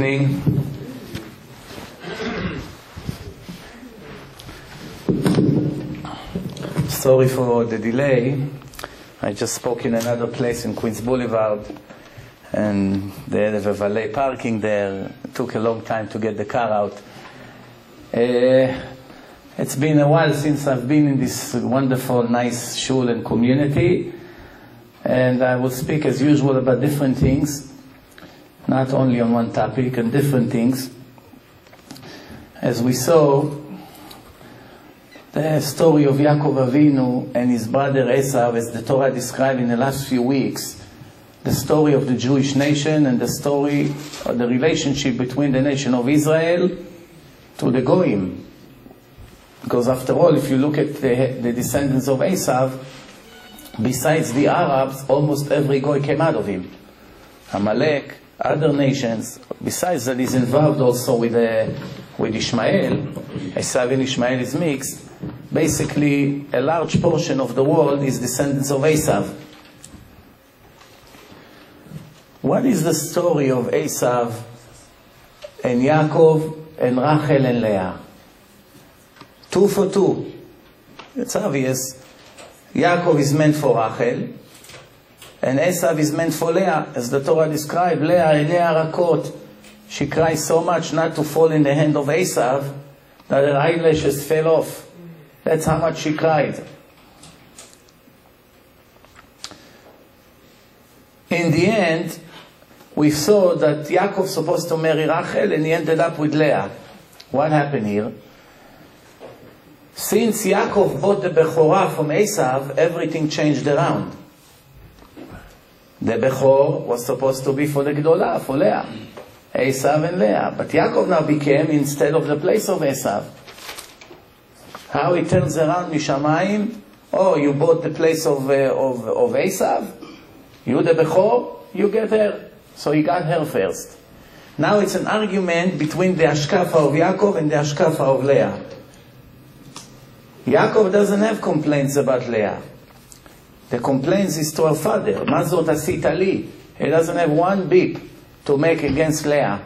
evening. Sorry for the delay. I just spoke in another place in Queens Boulevard, and they had a valet parking there. It took a long time to get the car out. It's been a while since I've been in this wonderful, nice shul and community, and I will speak as usual about different things, not only on one topic, and different things. As we saw, the story of Yaakov Avinu and his brother Esav, as the Torah described in the last few weeks, the story of the Jewish nation and the story of the relationship between the nation of Israel to the Goyim. Because after all, if you look at the descendants of Esav, besides the Arabs, almost every Goy came out of him. Amalek, other nations, besides that he's involved also with Ishmael. Esav and Ishmael is mixed. Basically, a large portion of the world is descendants of Esav. What is the story of Esav and Yaakov and Rachel and Leah? 2 for 2. It's obvious. Yaakov is meant for Rachel, and Esav is meant for Leah. As the Torah described, Leah Rakot. She cries so much not to fall in the hand of Esav that her eyelashes fell off. That's how much she cried. In the end, we saw that Yaakov was supposed to marry Rachel and he ended up with Leah. What happened here? Since Yaakov bought the Bechorah from Esav, everything changed around. The Bechor was supposed to be for the Gdolah, for Leah. Esav and Leah. But Yaakov now became instead of the place of Esav. How it turns around, Mishamayim? Oh, you bought the place of Esav? You the Bechor? You get her. So he got her first. Now it's an argument between the Ashkafa of Yaakov and the Ashkafa of Leah. Yaakov doesn't have complaints about Leah. The complaints is to her father. Mazot asita li. He doesn't have one beep to make against Leah.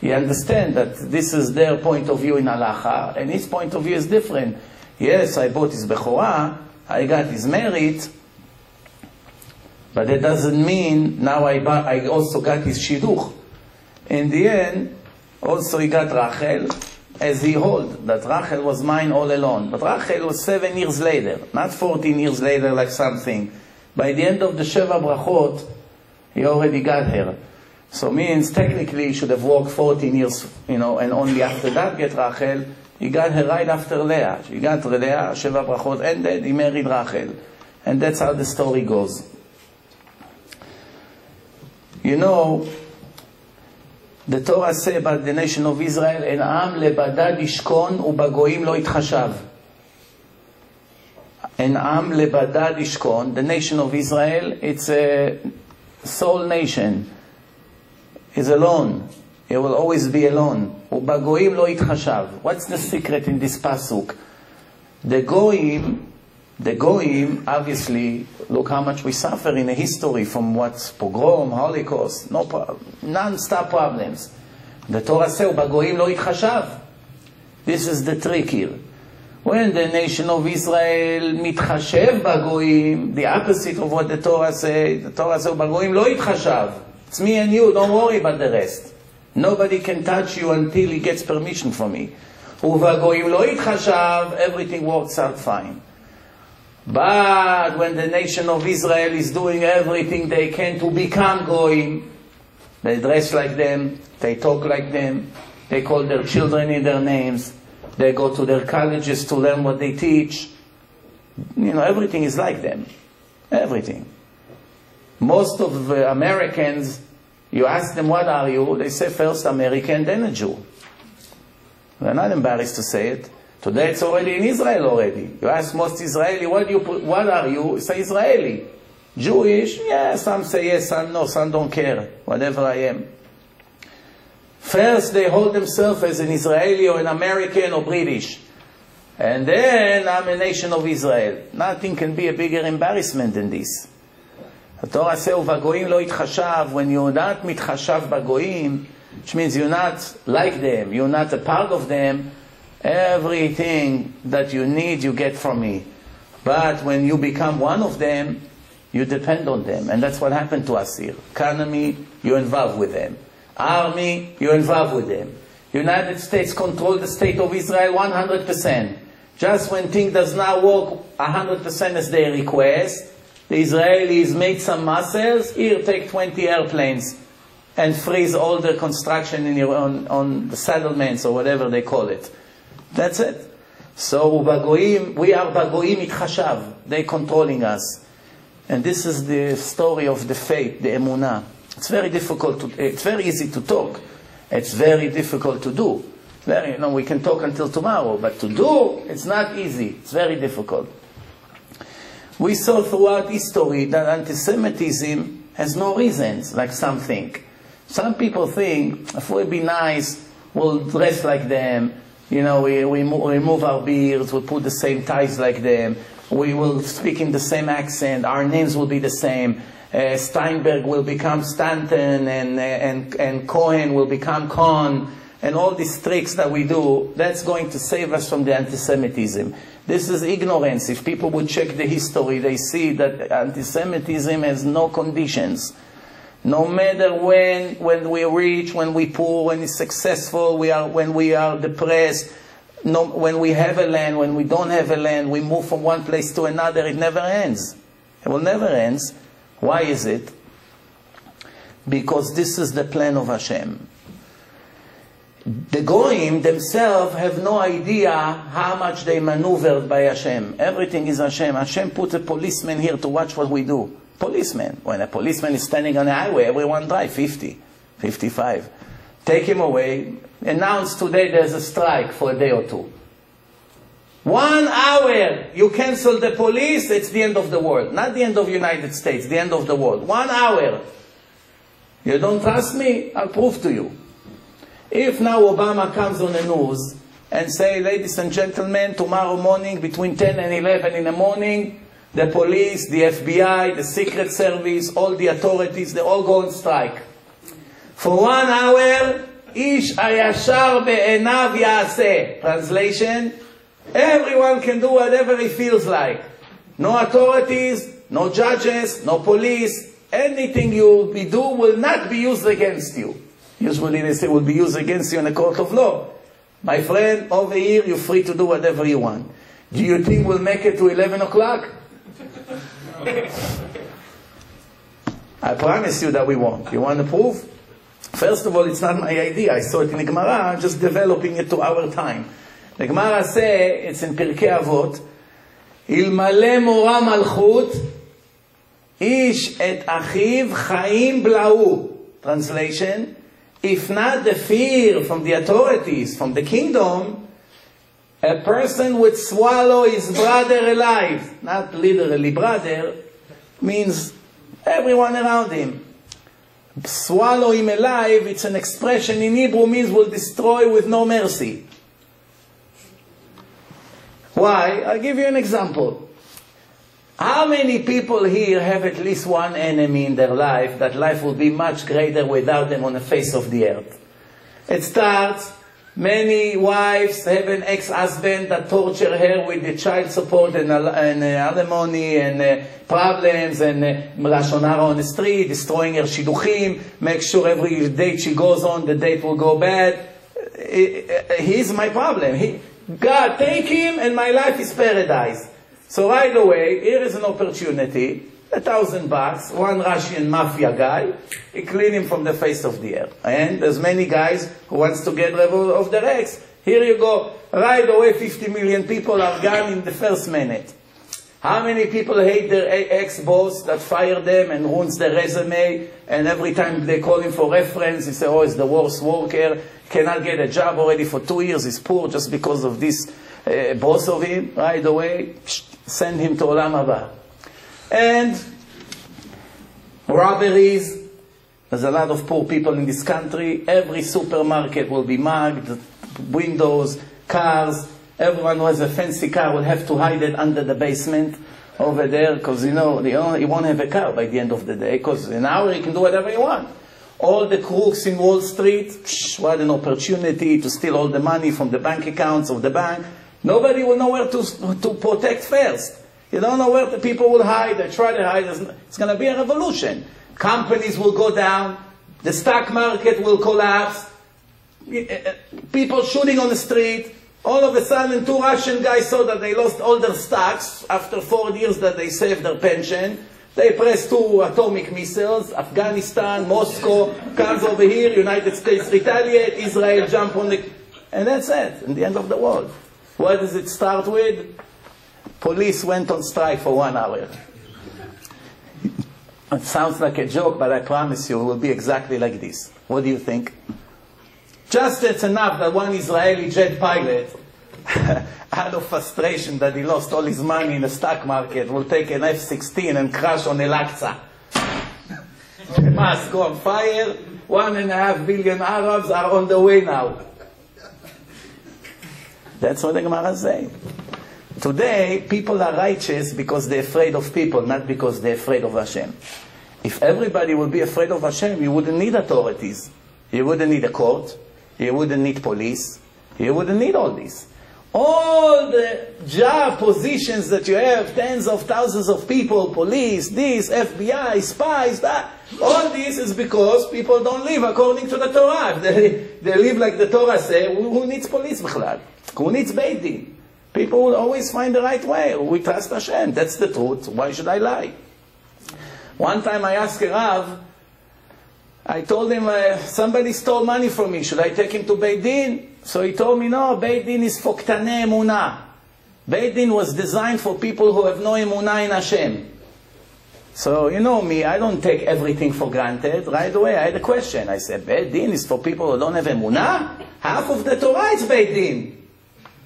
You understand that this is their point of view in halacha, and his point of view is different. Yes, I bought his Bechorah, I got his merit, but that doesn't mean now I also got his Shidduch. In the end, also he got Rachel, as he hold that Rachel was mine all alone. But Rachel was 7 years later, not 14 years later like something. By the end of the Sheva Brachot, he already got her. So means technically he should have walked 14 years, and only after that get Rachel. He got her right after Leah. He got Leah, Sheva Brachot ended, he married Rachel. And that's how the story goes. You know, the Torah says about the nation of Israel, En am lebadad ishkon ubagoim lo itchashav. En am lebadad ishkon, the nation of Israel, it's a sole nation. Is alone. It will always be alone. Ubagoim lo itchashav. What's the secret in this pasuk? The Goyim, obviously, look how much we suffer in the history from what's pogrom, Holocaust, non-stop problems. The Torah says, Ubagoim lo itchashav. This is the trick here. When the nation of Israel mitchashev bagoyim, the opposite of what the Torah says, Ubagoim lo itchashav. It's me and you, don't worry about the rest. Nobody can touch you until he gets permission from me. Uvagoyim lo itchashav, everything works out fine. But when the nation of Israel is doing everything they can to become goyim, they dress like them, they talk like them, they call their children in their names, they go to their colleges to learn what they teach. Everything is like them. Everything. Most of the Americans, you ask them, what are you? They say first American, then a Jew. They're not embarrassed to say it. Today it's already in Israel already. You ask most Israeli, what are you? You say Israeli. Jewish? Yeah, some say yes, some no, some don't care. Whatever I am. First they hold themselves as an Israeli or an American or British. And then I'm a nation of Israel. Nothing can be a bigger embarrassment than this. The Torah says, "Uvagoyim lo itchashav." When you're not mitchashav bagoyim, which means you're not like them, you're not a part of them. Everything that you need, you get from me. But when you become one of them, you depend on them. And that's what happened to us here. Economy, you're involved with them. Army, you're involved with them. United States control the state of Israel 100%. Just when things does not work 100% as they request, the Israelis made some muscles. Here, take 20 airplanes and freeze all the construction in your on the settlements or whatever they call it. That's it. So Bagoim, we are Bagoim Itchashav. They're controlling us. And this is the story of the faith, the emunah. It's very difficult it's very easy to talk. It's very difficult to do. We can talk until tomorrow, but to do, it's not easy. It's very difficult. We saw throughout history that anti-Semitism has no reasons, like some think. Some people think, if we'll be nice, we'll dress like them, we remove our beards, we'll put the same ties like them, we will speak in the same accent, our names will be the same, Steinberg will become Stanton, and Cohen will become Cohn, and all these tricks that we do, that's going to save us from the anti-Semitism. This is ignorance. If people would check the history, they see that anti-Semitism has no conditions. No matter when we're rich, when we're poor, when we're successful, when we are depressed, when we have a land, when we don't have a land, we move from one place to another, it never ends. It will never end. Why is it? Because this is the plan of Hashem. The Goyim themselves have no idea how much they maneuvered by Hashem. Everything is Hashem. Hashem put a policeman here to watch what we do. Policeman. When a policeman is standing on the highway, everyone drive 50, 55. Take him away. Announce today there's a strike for a day or two. 1 hour you cancel the police, it's the end of the world. Not the end of the United States, the end of the world. 1 hour. You don't trust me? I'll prove to you. If now Obama comes on the news and say, ladies and gentlemen, tomorrow morning between 10 and 11 in the morning, the police, the FBI, the Secret Service, all the authorities, they all go on strike. For 1 hour, ish ayashar be'enav ya'aseh. Translation, everyone can do whatever he feels like. No authorities, no judges, no police. Anything you do will not be used against you. Usually they say will be used against you in a court of law. My friend, over here, you're free to do whatever you want. Do you think we'll make it to 11 o'clock? I promise you that we won't. You want the proof? First of all, it's not my idea. I saw it in the Gemara. I'm just developing it to our time. The Gemara says, it's in Pirkei Avot, Ilmale mora malchut, ish et achiv chaim blau. Translation, if not the fear from the authorities, from the kingdom, a person would swallow his brother alive. Not literally brother, means everyone around him. Swallow him alive, it's an expression in Hebrew, means will destroy with no mercy. Why? I'll give you an example. How many people here have at least one enemy in their life, that life will be much greater without them on the face of the earth? It starts, many wives have an ex-husband that torture her with the child support and alimony and problems and lashon hara on the street, destroying her shidduchim, make sure every date she goes on, the date will go bad. He's my problem. God, take him and my life is paradise. So right away, here is an opportunity, $1,000, one Russian mafia guy, he clean him from the face of the earth. And there's many guys who wants to get rid of their ex. Here you go, right away 50 million people are gone in the first minute. How many people hate their ex-boss that fired them and ruins their resume, and every time they call him for reference, he say, oh, he's the worst worker, cannot get a job already for 2 years, he's poor just because of this boss of him. Right away, send him to Olam Haba. And robberies, there's a lot of poor people in this country, every supermarket will be mugged, windows, cars, everyone who has a fancy car will have to hide it under the basement over there, because he won't have a car by the end of the day, because in an hour he can do whatever he wants. All the crooks in Wall Street, what an opportunity to steal all the money from the bank accounts of the bank. Nobody will know where to protect first. You don't know where the people will hide. They try to hide. It's going to be a revolution. Companies will go down. The stock market will collapse. People shooting on the street. All of a sudden, 2 Russian guys saw that they lost all their stocks after 4 years that they saved their pension. They pressed 2 atomic missiles. Afghanistan, Moscow comes over here. United States retaliate. Israel jump on the... And that's it. In the end of the world. What does it start with? Police went on strike for 1 hour. It sounds like a joke, but I promise you it will be exactly like this. What do you think? Just it's enough that one Israeli jet pilot, out of frustration that he lost all his money in the stock market, will take an F-16 and crash on Al-Aqsa. The mosque go on fire. 1.5 billion Arabs are on the way now. That's what the Gemara says. Today, people are righteous because they're afraid of people, not because they're afraid of Hashem. If everybody would be afraid of Hashem, you wouldn't need authorities. You wouldn't need a court. You wouldn't need police. You wouldn't need all this. All the job positions that you have, tens of thousands of people, police, this, FBI, spies, that, all this is because people don't live according to the Torah. If they live like the Torah says, who needs police? Who needs Beit Din? People will always find the right way. We trust Hashem. That's the truth. Why should I lie? One time I asked a Rav, I told him, somebody stole money from me. Should I take him to Beit Din? So he told me, no, Beit Din is for Ktanei Emunah. Beit Din was designed for people who have no Emunah in Hashem. So, you know me, I don't take everything for granted. Right away, I had a question. I said, Beit Din is for people who don't have Emunah? Half of the Torah is Beit Din.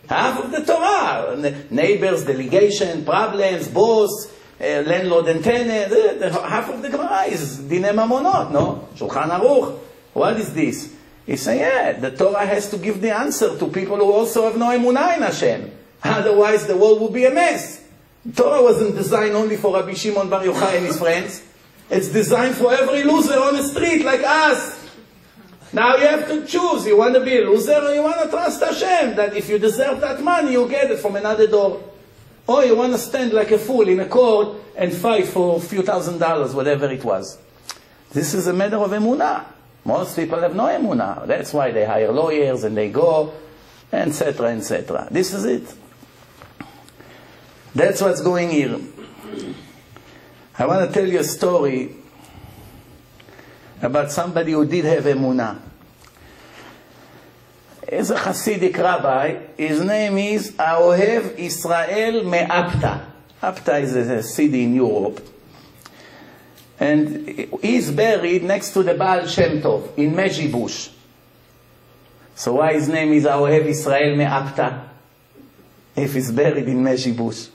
Half of the Torah. Neighbors, delegation, problems, boss, landlord and tenant. Half of the Gemara is Dinei Mamonot, no? Shulchan Aruch. What is this? He said, yeah, the Torah has to give the answer to people who also have no emunah in Hashem. Otherwise, the world would be a mess. Torah wasn't designed only for Rabbi Shimon Bar Yochai and his friends. It's designed for every loser on the street like us. Now you have to choose. You want to be a loser or you want to trust Hashem that if you deserve that money, you get it from another door. Or you want to stand like a fool in a court and fight for a few $1,000s, whatever it was. This is a matter of emunah. Most people have no emunah. That's why they hire lawyers and they go, etc., etc. This is it. That's what's going here. I want to tell you a story about somebody who did have emunah. He's a Hasidic rabbi. His name is Aohev Israel Me'apta. Apta is a city in Europe. And he's buried next to the Baal Shem Tov in Mejibush. So why his name is Aohev Israel Me'apta? If he's buried in Mejibush.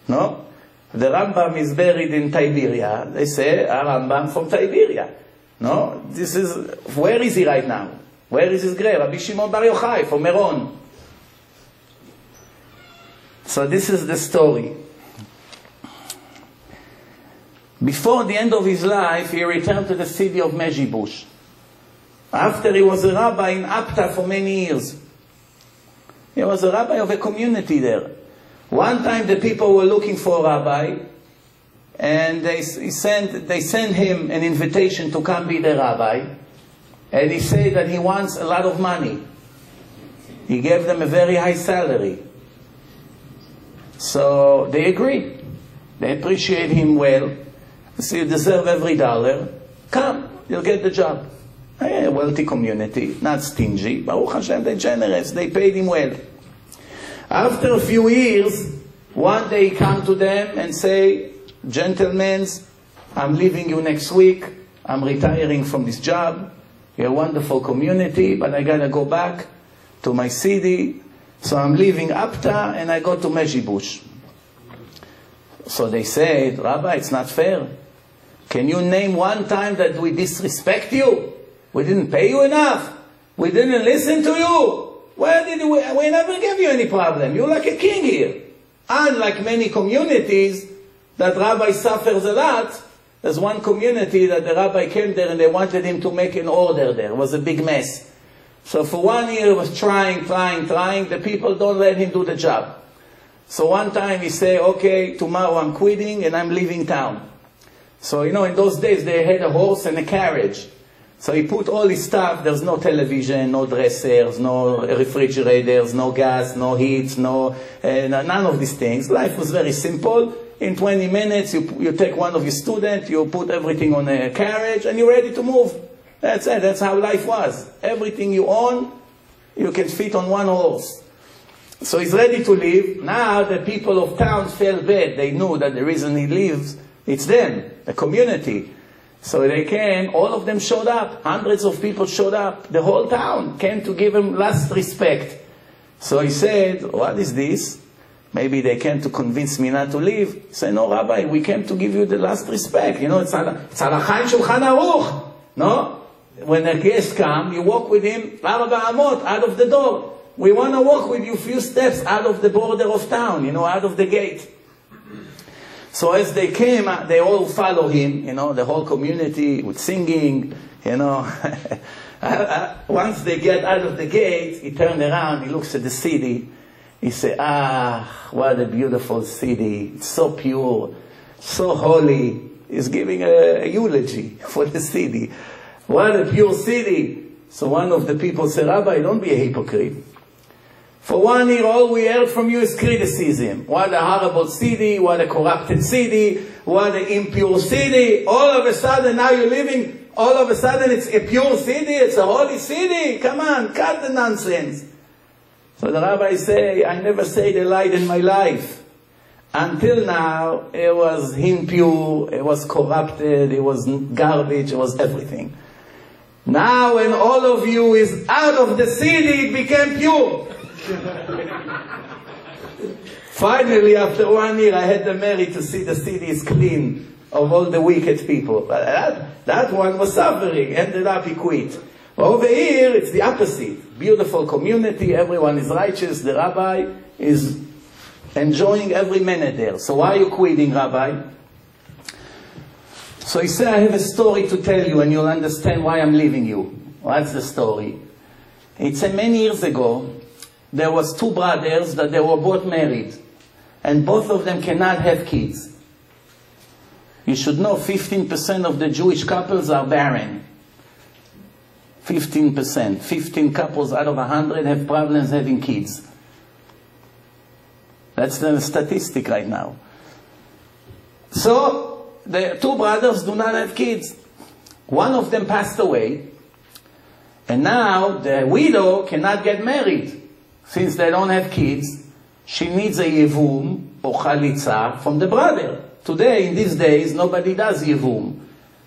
No? The Rambam is buried in Tiberia. They say, a Rambam from Tiberia. No? This is, where is he right now? Where is his grave? Rabbi Shimon Bar Yochai from Meron. So this is the story. Before the end of his life, he returned to the city of Mejibush. After he was a rabbi in Apta for many years. He was a rabbi of a community there. One time the people were looking for a rabbi, and they sent him an invitation to come be the rabbi. And he said that he wants a lot of money. He gave them a very high salary. So they agreed. They appreciate him well. So you deserve every dollar. Come, you'll get the job. A wealthy community, not stingy. Baruch Hashem, they're generous. They paid him well. After a few years, one day he come to them and say, gentlemen, I'm leaving you next week. I'm retiring from this job. You're a wonderful community, but I gotta go back to my city. So I'm leaving Apta and I go to Mejibush. So they said, Rabbi, it's not fair. Can you name one time that we disrespect you? We didn't pay you enough. We didn't listen to you. We never gave you any problem. You're like a king here. Unlike many communities that Rabbi suffers a lot, There's one community that the rabbi came there and they wanted him to make an order there. It was a big mess. So for 1 year he was trying. The people don't let him do the job. So one time he said, okay, tomorrow I'm quitting and I'm leaving town. So, in those days they had a horse and a carriage. So he put all his stuff. There's no television, no dressers, no refrigerators, no gas, no heat, none of these things. Life was very simple. In 20 minutes, you take one of your students, you put everything on a carriage, and you're ready to move. That's it. That's how life was. Everything you own, you can fit on one horse. So he's ready to leave. Now the people of town felt bad. They knew that the reason he leaves, it's them, the community. So they came, all of them showed up. Hundreds of people showed up. The whole town came to give him last respect. So he said, what is this? Maybe they came to convince me not to leave. He said, no, Rabbi, we came to give you the last respect. It's halacha in Shulchan Aruch. No? When a guest comes, you walk with him, Arba Amot, out of the door. We want to walk with you a few steps out of the border of town, out of the gate. So as they came, they all follow him, the whole community with singing, Once they get out of the gate, he turned around, he looks at the city. He said, what a beautiful city. It's so pure, so holy. He's giving a eulogy for the city. What a pure city. So one of the people said, Rabbi, don't be a hypocrite. For 1 year, all we heard from you is criticism. What a horrible city, what a corrupted city, what an impure city. All of a sudden, now you're living, all of a sudden it's a pure city, it's a holy city. Come on, cut the nonsense. So the rabbi say, I never said a lie in my life. Until now, it was impure, it was corrupted, it was garbage, it was everything. Now when all of you is out of the city, it became pure. Finally, after 1 year, I had the merit to see the city is clean of all the wicked people. That one was suffering, ended up he quit. Over here, it's the opposite. Beautiful community, everyone is righteous, the rabbi is enjoying every minute there. So why are you quitting, Rabbi? So he said, I have a story to tell you and you'll understand why I'm leaving you. What's the story? It's many years ago, there was two brothers that they were both married. And both of them cannot have kids. You should know 15% of the Jewish couples are barren. 15%. 15 couples out of 100 have problems having kids. That's the statistic right now. So, the two brothers do not have kids. One of them passed away. And now the widow cannot get married. Since they don't have kids, she needs a yevum or chalitza from the brother. Today, in these days, nobody does yevum.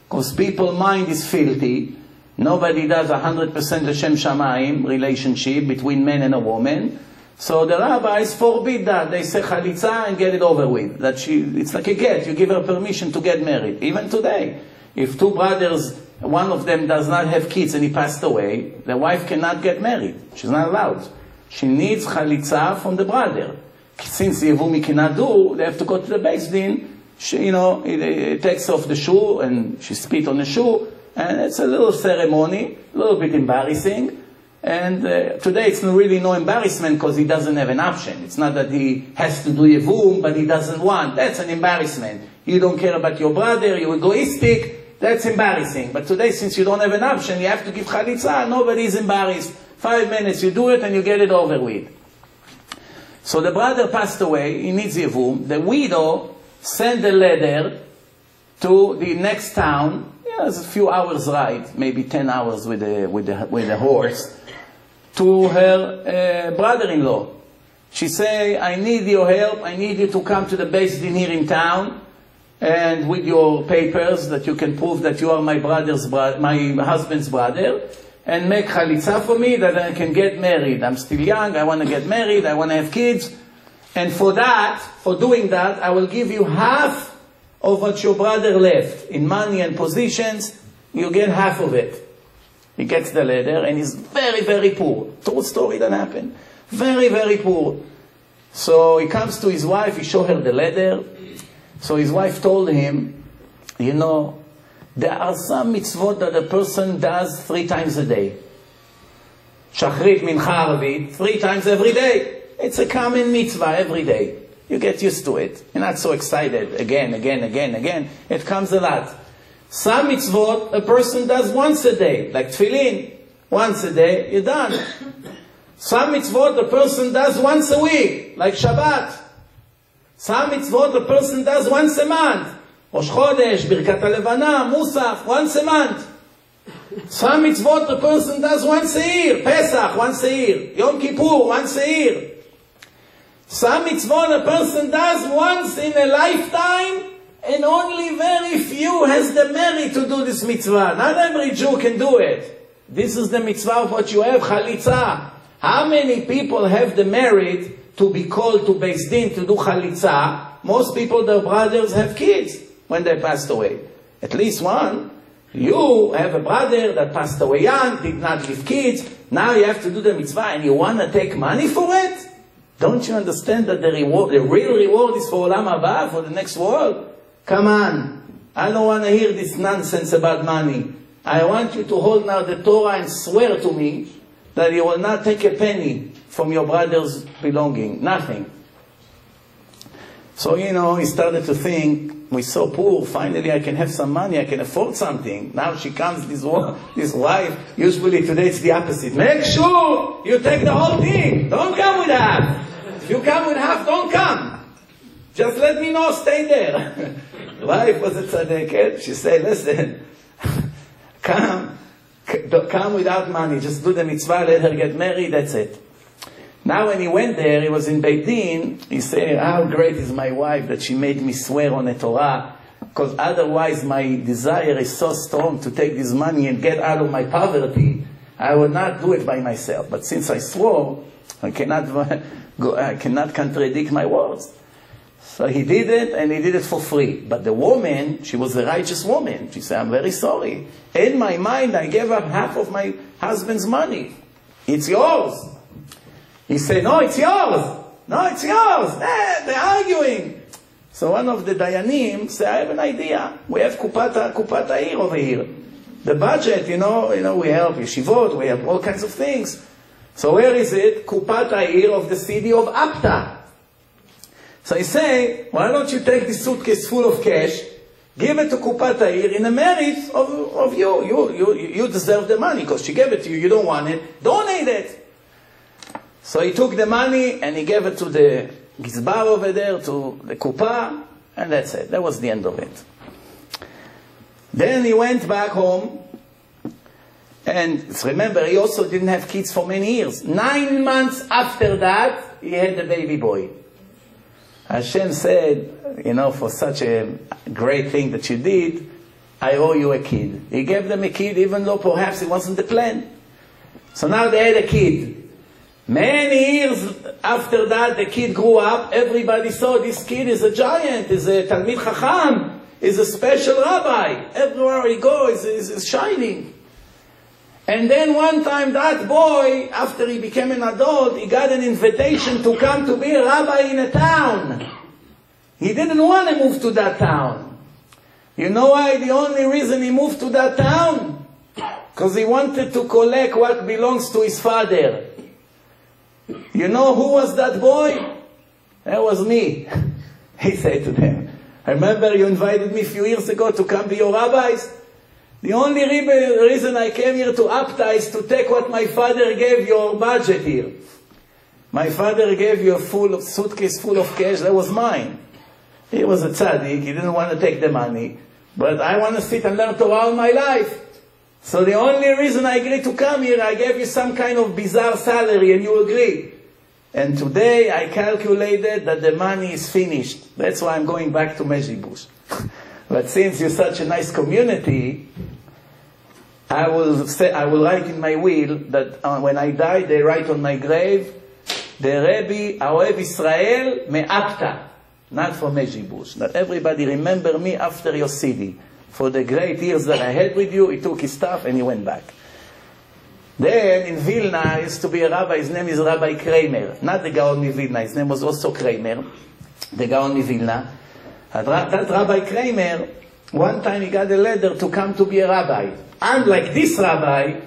Because people's mind is filthy. Nobody does 100% L'Shem Shamayim relationship between man and a woman. So the rabbis forbid that. They say chalitza and get it over with. It's like a get. You give her permission to get married. Even today. If two brothers, one of them does not have kids and he passed away, the wife cannot get married. She's not allowed. She needs chalitza from the brother. Since the Yevumi cannot do, they have to go to the Beis Din. She, he takes off the shoe and she spit on the shoe. And it's a little ceremony, a little bit embarrassing. And today it's really no embarrassment because he doesn't have an option. It's not that he has to do Yevum, but he doesn't want. That's an embarrassment. You don't care about your brother, you're egoistic. That's embarrassing. But today, since you don't have an option, you have to give chalitza. Nobody is embarrassed. 5 minutes, you do it and you get it over with. So the brother passed away, he needs Yevum. The widow sent a letter to the next town. It's a few hours ride, maybe 10 hours with the horse, to her brother-in-law. She say, I need your help, I need you to come to the Beis Din here in town, and with your papers that you can prove that you are my husband's brother, and make chalitza for me that I can get married. I'm still young, I want to get married, I want to have kids. And for doing that, I will give you half of what your brother left. In money and positions, you get half of it. He gets the letter and he's very, very poor. True story that happened. Very, very poor. So he comes to his wife, he shows her the letter. So his wife told him, You know, there are some mitzvot that a person does 3 times a day. Shachrit, Mincha, Arvit, 3 times every day. It's a common mitzvah every day. You get used to it. You're not so excited. Again. It comes a lot. Some mitzvot a person does once a day, like tefillin. Once a day, you're done. Some mitzvot a person does once a week, like Shabbat. Some mitzvot a person does once a month. Rosh Chodesh, Birkat HaLevana, Musaf, once a month. Some mitzvot a person does once a year. Pesach, once a year. Yom Kippur, once a year. Some mitzvot a person does once in a lifetime, and only very few has the merit to do this mitzvah. Not every Jew can do it. This is the mitzvah of what you have, chalitza. How many people have the merit to be called to Beis Din to do chalitza? Most people, their brothers have kids when they passed away. At least one. You have a brother that passed away young, did not leave kids. Now you have to do the mitzvah and you want to take money for it? Don't you understand that the reward, the real reward is for Olam Haba, for the next world? Come on. I don't want to hear this nonsense about money. I want you to hold now the Torah and swear to me that you will not take a penny from your brother's belonging. Nothing. So, you know, he started to think, we're so poor, finally I can have some money, I can afford something. Now she comes, this wife, usually today it's the opposite. Make sure you take the whole thing. Don't come with half. If you come with half, don't come. Just let me know, stay there. The wife was a tzaddiket. She said, listen, come without money, just do the mitzvah, let her get married, that's it. Now when he went there, he was in Beit Din, he said, how great is my wife that she made me swear on the Torah, because otherwise my desire is so strong to take this money and get out of my poverty, I would not do it by myself. But since I swore, I cannot contradict my words. So he did it, and he did it for free. But the woman, she was a righteous woman. She said, I'm very sorry. In my mind, I gave up half of my husband's money. It's yours. He said, no, it's yours. No, it's yours. They're arguing. So one of the Dayanim said, I have an idea. We have Kupat Ha'ir over here. The budget, you know, we help yeshivot, we have all kinds of things. So where is it? Kupat Ha'ir of the city of Apta. So he said, why don't you take this suitcase full of cash, give it to Kupat Ha'ir in a merit of you. You deserve the money because she gave it to you. You don't want it. Donate it. So he took the money and he gave it to the Gizbar over there, to the Kupa, and that's it. That was the end of it. Then he went back home, and remember, he also didn't have kids for many years. 9 months after that, he had the baby boy. Hashem said, you know, for such a great thing that you did, I owe you a kid. He gave them a kid, even though perhaps it wasn't the plan. So now they had a kid. Many years after that, the kid grew up. Everybody saw this kid is a giant, is a Talmid Chacham, is a special rabbi. Everywhere he goes, is shining. And then one time that boy, after he became an adult, he got an invitation to come to be a rabbi in a town. He didn't want to move to that town. You know why? The only reason he moved to that town? Because he wanted to collect what belongs to his father. You know who was that boy? That was me. He said to them, remember you invited me a few years ago to come be your rabbis? The only reason I came here to Apta is to take what my father gave your budget here. My father gave you a suitcase full of cash, that was mine. He was a tzaddik, he didn't want to take the money. But I want to sit and learn Torah all my life. So the only reason I agreed to come here, I gave you some kind of bizarre salary and you agreed. And today I calculated that the money is finished. That's why I'm going back to Mezhibush. But since you're such a nice community, I will write in my will that when I die, they write on my grave, the Rabbi Aohev Israel me'apta, not from Mezhibush. That everybody remember me after Yossi. For the great years that I had with you, he took his stuff and he went back. Then in Vilna, used to be a rabbi, his name is Rabbi Kramer. Not the Gaon of Vilna, his name was also Kramer, the Gaon of Vilna. That Rabbi Kramer, One time he got a letter to come to be a rabbi. Unlike this rabbi,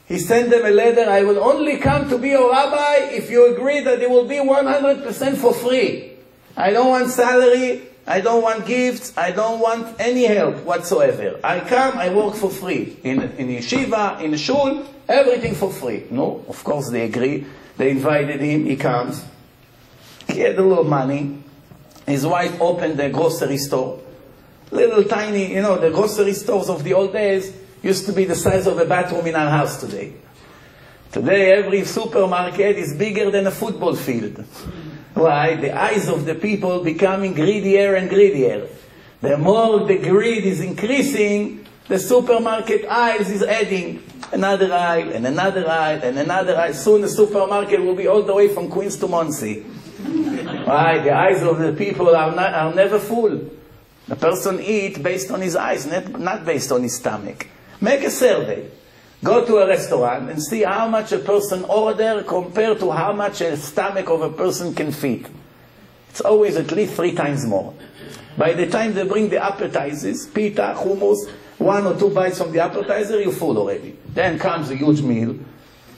he sent them a letter, I will only come to be your rabbi if you agree that it will be 100% for free. I don't want salary, I don't want gifts, I don't want any help whatsoever. I come, I work for free. In yeshiva, in shul, everything for free. No, of course they agree. They invited him, he comes. He had a little money. His wife opened a grocery store. Little tiny, you know, the grocery stores of the old days used to be the size of a bathroom in our house today. Today every supermarket is bigger than a football field. Why? The eyes of the people becoming greedier and greedier. The more the greed is increasing, the supermarket aisles is adding another aisle and another aisle and another aisle. Soon the supermarket will be all the way from Queens to Muncie. Why? The eyes of the people are never full. The person eats based on his eyes, not based on his stomach. Make a survey. Go to a restaurant and see how much a person orders compared to how much a stomach of a person can feed. It's always at least 3 times more. By the time they bring the appetizers, pita, hummus, 1 or 2 bites from the appetizer, you're full already. Then comes a huge meal.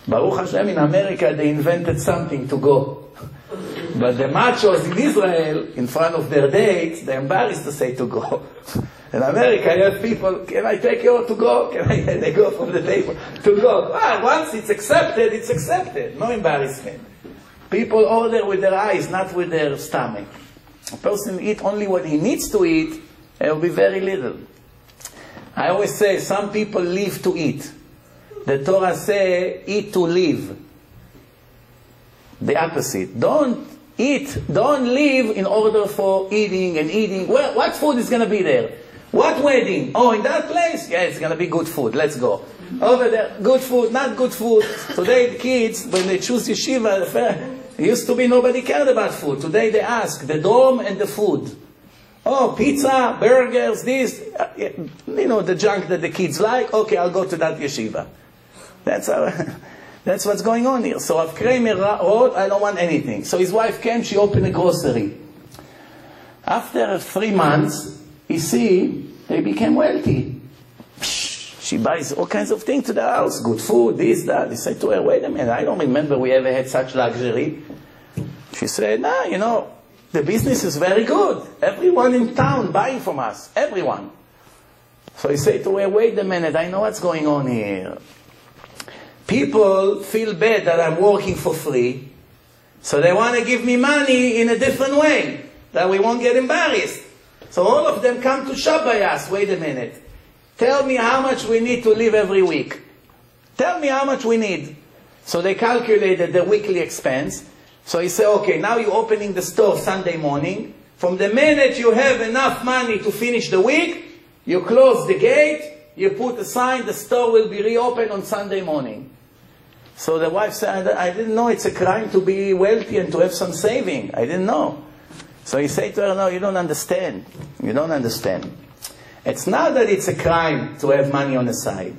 Baruch Hashem, in America they invented something to go. But the machos in Israel, in front of their dates, they're embarrassed to say to go. In America, you have people, can I take you to go? They go from the table to go. Once it's accepted, it's accepted. No embarrassment. People order with their eyes, not with their stomach. A person eats only what he needs to eat, there will be very little. I always say, some people live to eat. The Torah says, eat to live. The opposite. Don't eat, don't live in order for eating and eating. Well, what food is going to be there? What wedding? Oh, in that place? Yeah, it's going to be good food. Let's go. Over there, good food, not good food. Today the kids, when they choose yeshiva, it used to be nobody cared about food. Today they ask the dorm and the food. Oh, pizza, burgers, this, you know, the junk that the kids like. Okay, I'll go to that yeshiva. That's what's going on here. So Rav Kramer wrote, I don't want anything. So his wife came, she opened a grocery. After 3 months, you see, they became wealthy. She buys all kinds of things to the house, good food, this, that. He said to her, wait a minute, I don't remember we ever had such luxury. She said, nah, you know, the business is very good. Everyone in town buying from us, everyone. So he said to her, wait a minute, I know what's going on here. People feel bad that I'm working for free, so they want to give me money in a different way, that we won't get embarrassed. So all of them come to shop by us. Wait a minute. Tell me how much we need to live every week. Tell me how much we need. So they calculated the weekly expense. So he said, okay, now you're opening the store Sunday morning. From the minute you have enough money to finish the week, you close the gate, you put a sign, the store will be reopened on Sunday morning. So the wife said, I didn't know it's a crime to be wealthy and to have some saving. I didn't know. So he said to her, no, you don't understand. You don't understand. It's not that it's a crime to have money on the side.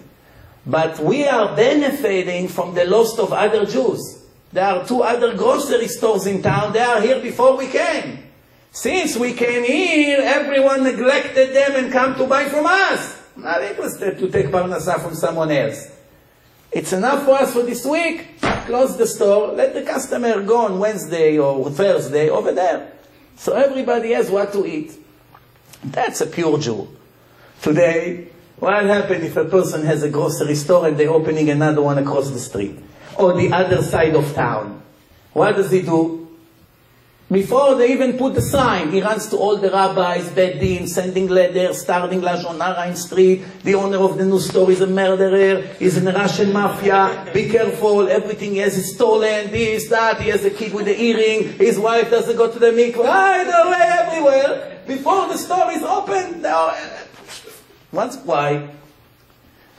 But we are benefiting from the loss of other Jews. There are 2 other grocery stores in town. They are here before we came. Since we came here, everyone neglected them and come to buy from us. Not interested to take parnasa from someone else. It's enough for us for this week. Close the store. Let the customer go on Wednesday or Thursday over there. So everybody has what to eat. That's a pure Jew. Today, what happens if a person has a grocery store and they're opening another one across the street? Or the other side of town? What does he do? Before they even put the sign, he runs to all the rabbis, Bedin, sending letters, starting Lashon Hara in street. The owner of the new store is a murderer, he's in the Russian mafia, be careful, everything he has is stolen, this, that, he has a kid with the earring, his wife doesn't go to the mikvah, they're away everywhere. Before the store is open, why?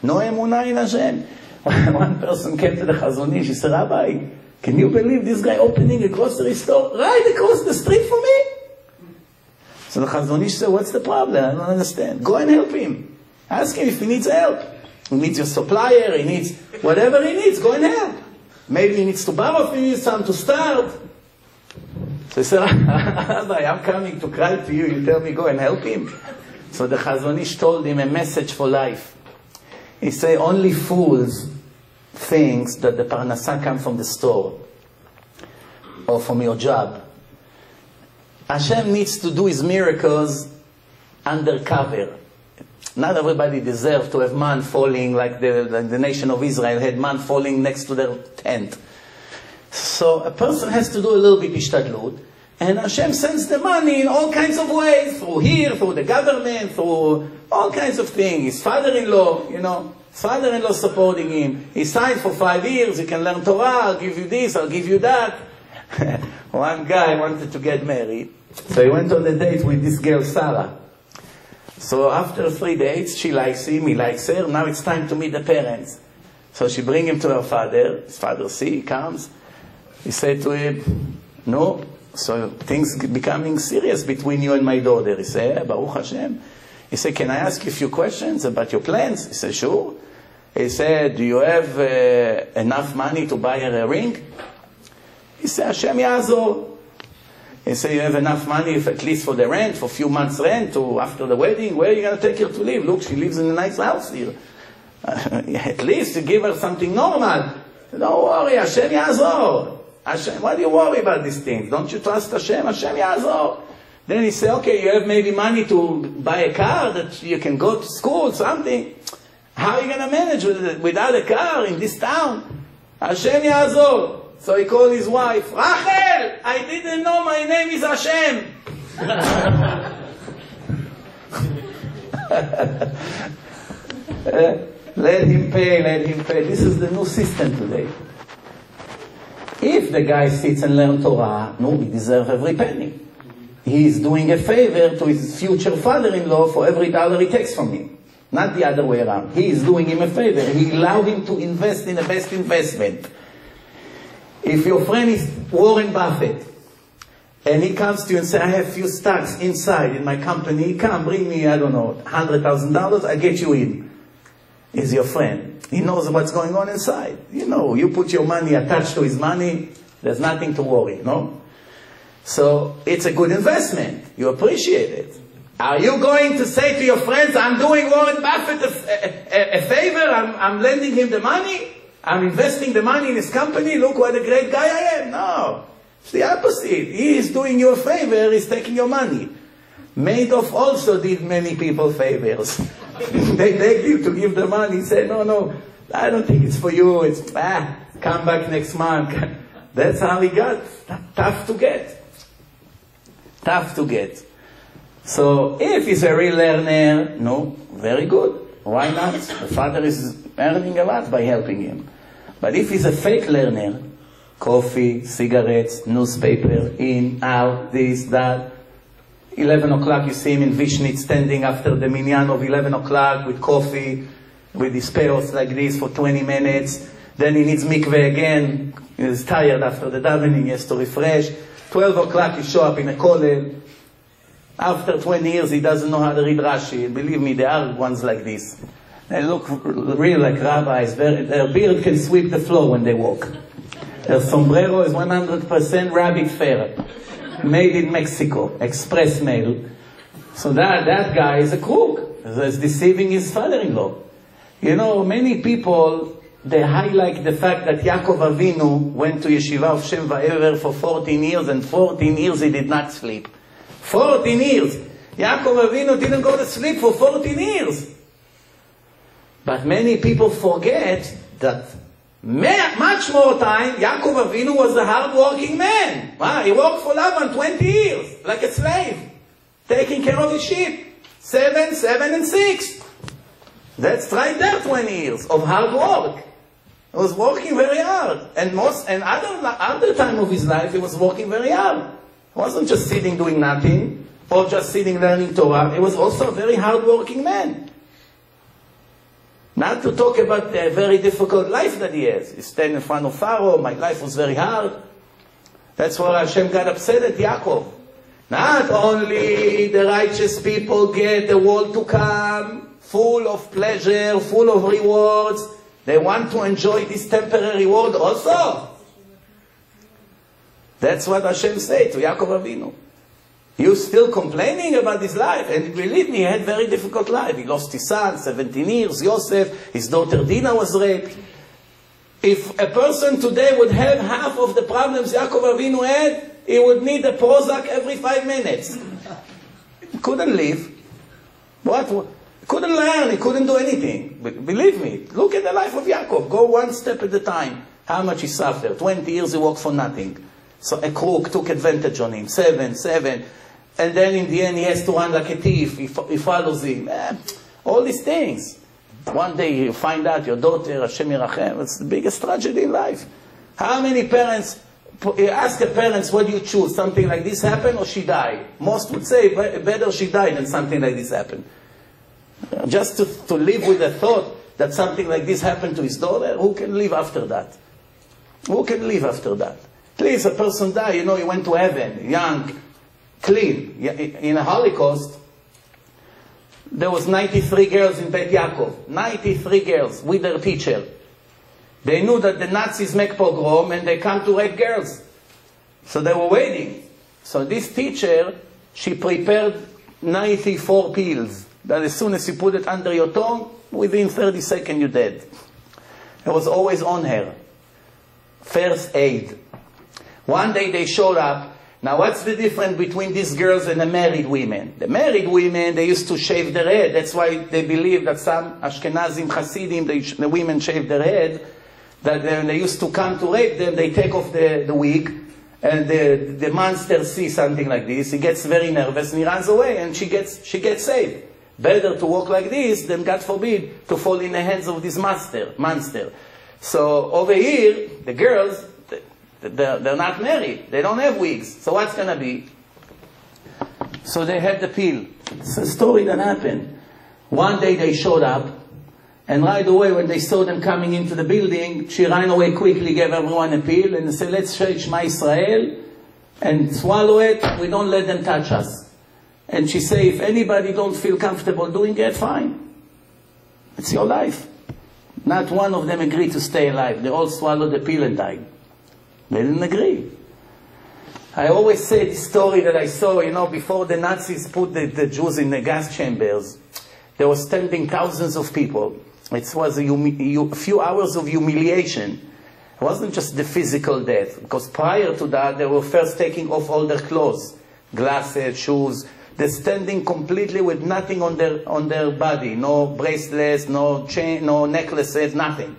No emunah in Hashem. One person came to the Chazon Ish, he said, Rabbi, can you believe this guy opening a grocery store right across the street from me? So the Chazon Ish said, what's the problem? I don't understand. Go and help him. Ask him if he needs help. He needs your supplier, he needs whatever he needs, go and help. Maybe he needs to borrow from you some to start. So he said, Rabbi, I'm coming to cry to you, you tell me go and help him? So the Chazon Ish told him a message for life. He said, only fools think that the parnasah comes from the store or from your job. Hashem needs to do His miracles undercover. Not everybody deserves to have man falling like the nation of Israel had man falling next to their tent. So a person has to do a little bit ishtadlut, and Hashem sends the money in all kinds of ways, through here, through the government, through all kinds of things. His father-in-law, his father-in-law supporting him. He signed for 5 years, you can learn Torah, I'll give you this, I'll give you that. One guy wanted to get married, so he went on a date with this girl, Sarah. So after 3 dates, she likes him, he likes her, now it's time to meet the parents. So she brings him to her father, his father he comes, he said to him, no, so things becoming serious between you and my daughter. He said, Baruch Hashem. He said, can I ask you a few questions about your plans? He said, sure. He said, do you have enough money to buy her a ring? He said, Hashem Yazor. He said, you have enough money if at least for the rent, for a few months rent, or after the wedding, where are you going to take her to live? Look, she lives in a nice house here. At least to give her something normal. Don't worry, Hashem Yazor. Hashem, why do you worry about these things? Don't you trust Hashem? Hashem Yazor. Then he said, okay, you have maybe money to buy a car that you can go to school, something. How are you going to manage without a car in this town? Hashem Yazor. So he called his wife, Rachel, I didn't know my name is Hashem. Let him pay, let him pay. This is the new system today. If the guy sits and learns Torah, no, he deserves every penny. He is doing a favor to his future father-in-law for every dollar he takes from him. Not the other way around. He is doing him a favor. He allowed him to invest in the best investment. If your friend is Warren Buffett, and he comes to you and says, I have few stocks inside in my company, come bring me, I don't know, $100,000, I get you in. He's your friend. He knows what's going on inside. You put your money attached to his money, there's nothing to worry, no? So, it's a good investment. You appreciate it. Are you going to say to your friends, I'm doing Warren Buffett a favor, I'm lending him the money? I'm investing the money in his company, look what a great guy I am. No, it's the opposite. He is doing you a favor, he's taking your money. Madoff also did many people favors. They begged him to give the money, he said, no, I don't think it's for you, it's, come back next month. That's how he got. Tough to get. Tough to get. So, if he's a real learner, no, very good. Why not? The father is earning a lot by helping him. But if he's a fake learner, coffee, cigarettes, newspaper, in, out, this, that, 11 o'clock you see him in Vishnit standing after the minyan of 11 o'clock with coffee, with his peos like this for 20 minutes. Then he needs mikveh again. He's tired after the davening, he has to refresh. 12 o'clock you show up in a kollel. After 20 years he doesn't know how to read Rashi. Believe me, there are ones like this. They look real like rabbis. Their beard can sweep the floor when they walk. Their sombrero is 100% rabbit fur. Made in Mexico. Express mail. So that guy is a crook. He's deceiving his father-in-law. Many people, they highlight the fact that Yaakov Avinu went to Yeshiva of Shem Va'ever for 14 years, and 14 years he did not sleep. 14 years. Yaakov Avinu didn't go to sleep for 14 years. But many people forget that much more time, Yaakov Avinu was a hard-working man. He worked for Laban 20 years, like a slave, taking care of his sheep. 7, and 6. That's right there, 20 years of hard work. He was working very hard. And other time of his life, he was working very hard. He wasn't just sitting doing nothing, or just sitting learning Torah. He was also a very hard-working man. Not to talk about the very difficult life that he has. He stands in front of Pharaoh, my life was very hard. That's why Hashem got upset at Yaakov. Not only the righteous people get the world to come, full of pleasure, full of rewards, they want to enjoy this temporary reward also. That's what Hashem said to Yaakov Avinu. You're still complaining about his life. And believe me, he had a very difficult life. He lost his son, 17 years, Yosef. His daughter Dina was raped. If a person today would have half of the problems Yaakov Avinu had, he would need a Prozac every 5 minutes. He couldn't live. What? He couldn't learn. He couldn't do anything. Believe me. Look at the life of Yaakov. Go one step at a time. How much he suffered. 20 years he worked for nothing. So a crook took advantage on him. 7. And then in the end he has to run like a thief. He follows him. All these things. One day you find out your daughter, Hashem Yerachem, it's the biggest tragedy in life. How many parents, you ask the parents, what do you choose? Something like this happened or she died? Most would say, better she died than something like this happened. Just to live with the thought that something like this happened to his daughter, who can live after that? Who can live after that? Please, a person died, you know, he went to heaven, young, clean. In a Holocaust, there was 93 girls in Beit Yaakov. 93 girls with their teacher. They knew that the Nazis make pogrom and they come to rape girls. So they were waiting. So this teacher, she prepared 94 pills. That as soon as you put it under your tongue, within 30 seconds you're dead. It was always on her. First aid. One day they showed up. Now what's the difference between these girls and the married women? The married women, they used to shave their head. That's why they believe that some Ashkenazim Hasidim, the women shave their head. That when they used to come to rape them, they take off the wig. And the monster sees something like this. He gets very nervous and he runs away and she gets saved. Better to walk like this than, God forbid, to fall in the hands of this monster. So over here, the girls, they're not married. They don't have wigs. So what's going to be? So they had the pill. It's a story that happened. One day they showed up, and right away when they saw them coming into the building, she ran away quickly, gave everyone a pill, and said, let's say Shema Israel, and swallow it. We don't let them touch us. And she said, if anybody don't feel comfortable doing it, fine. It's your life. Not one of them agreed to stay alive. They all swallowed the pill and died. They didn't agree. I always say this story that I saw, you know, before the Nazis put the Jews in the gas chambers, there were standing thousands of people. It was a few hours of humiliation. It wasn't just the physical death, because prior to that, they were first taking off all their clothes, glasses, shoes. They're standing completely with nothing on their body, no bracelets, no chain, no necklaces, nothing.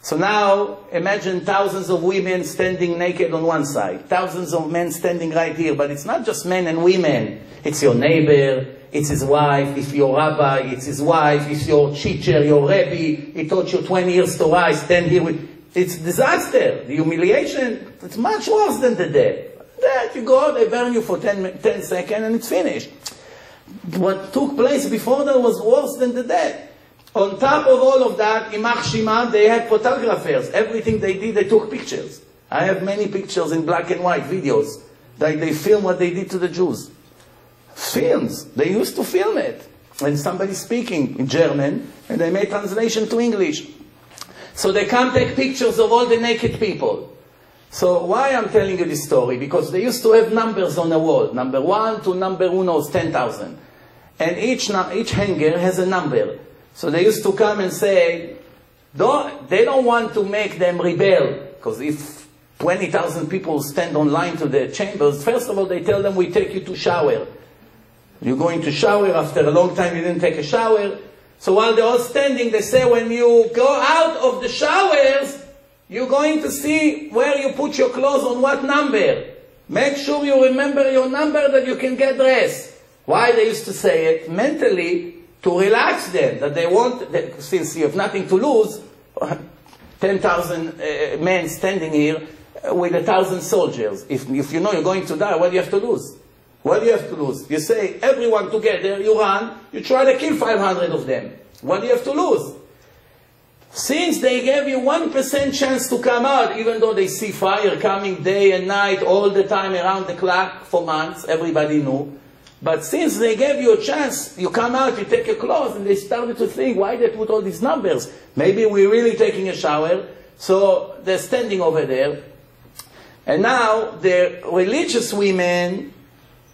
So now, imagine thousands of women standing naked on one side, thousands of men standing right here, but it's not just men and women. It's your neighbor, it's his wife, it's your rabbi, it's his wife, it's your teacher, your Rabbi, he taught you 20 years Torah, stand here with... It's disaster. The humiliation, it's much worse than the death. That you go, they burn you for 10 seconds and it's finished. What took place before that was worse than the death. On top of all of that, Imach Shima, they had photographers. Everything they did, they took pictures. I have many pictures in black and white videos. They film what they did to the Jews. Films. They used to film it. When somebody's speaking in German, and they made translation to English. So they can't take pictures of all the naked people. So why I'm telling you this story? Because they used to have numbers on the wall. Number 1 to number uno is 10,000. And each hanger has a number. So they used to come and say, they don't want to make them rebel. Because if 20,000 people stand online to the chambers, first of all, they tell them, we take you to shower. You're going to shower. After a long time, you didn't take a shower. So while they're all standing, they say, when you go out of the showers, you're going to see where you put your clothes on what number. Make sure you remember your number that you can get dressed. Why they used to say it? Mentally, to relax them, that they want, since you have nothing to lose, 10,000 men standing here with 1,000 soldiers. If you know you're going to die, what do you have to lose? What do you have to lose? You say, everyone together, you run, you try to kill 500 of them. What do you have to lose? Since they gave you 1% chance to come out, even though they see fire coming day and night, all the time, around the clock, for months, everybody knew. But since they gave you a chance, you come out, you take your clothes, and they started to think, why they put all these numbers? Maybe we're really taking a shower. So they're standing over there. And now the religious women,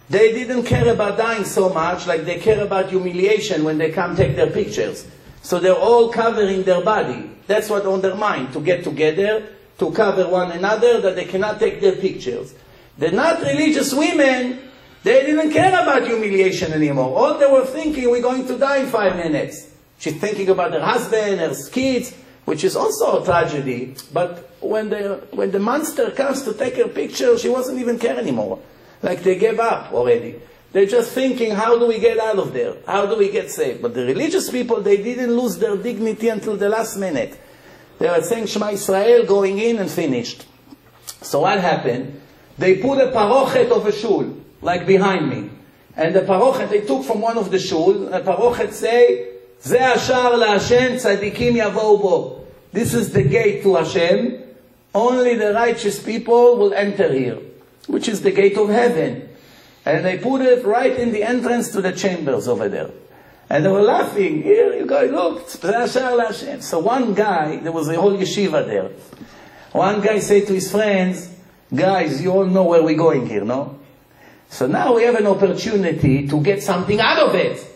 They didn't care about dying so much like they care about humiliation when they come take their pictures. So they're all covering their body. That's what on their mind, to get together, to cover one another, that they cannot take their pictures. The not religious women, they didn't care about humiliation anymore. All they were thinking, we're going to die in 5 minutes. She's thinking about her husband, her kids, which is also a tragedy. But when the monster comes to take her picture, she wasn't even care anymore. Like they gave up already. They're just thinking, how do we get out of there? How do we get saved? But the religious people, they didn't lose their dignity until the last minute. They were saying Shema Israel, going in and finished. So what happened? They put a parochet of a shul, like behind me. And the parochet they took from one of the shul, the parochet say, Ze ashar la Hashem tzadikim yavou bo. This is the gate to Hashem. Only the righteous people will enter here, which is the gate of heaven. And they put it right in the entrance to the chambers over there. And they were laughing. Here you go, look, Ze ashar la Hashem. So one guy, there was a whole yeshiva there. One guy said to his friends, guys, you all know where we're going here, no? So now we have an opportunity to get something out of it.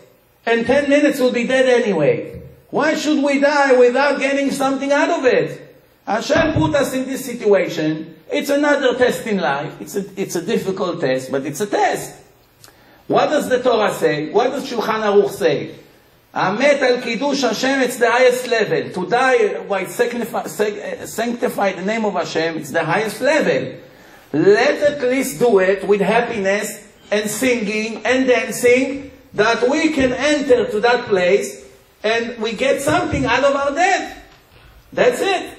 And 10 minutes will be dead anyway. Why should we die without getting something out of it? Hashem put us in this situation. It's another test in life. It's a difficult test, but it's a test. What does the Torah say? What does Shulchan Aruch say? Amet al Kiddush Hashem, it's the highest level. To die while sanctify the name of Hashem, it's the highest level. Let at least do it with happiness and singing and dancing, that we can enter to that place and we get something out of our death. That's it.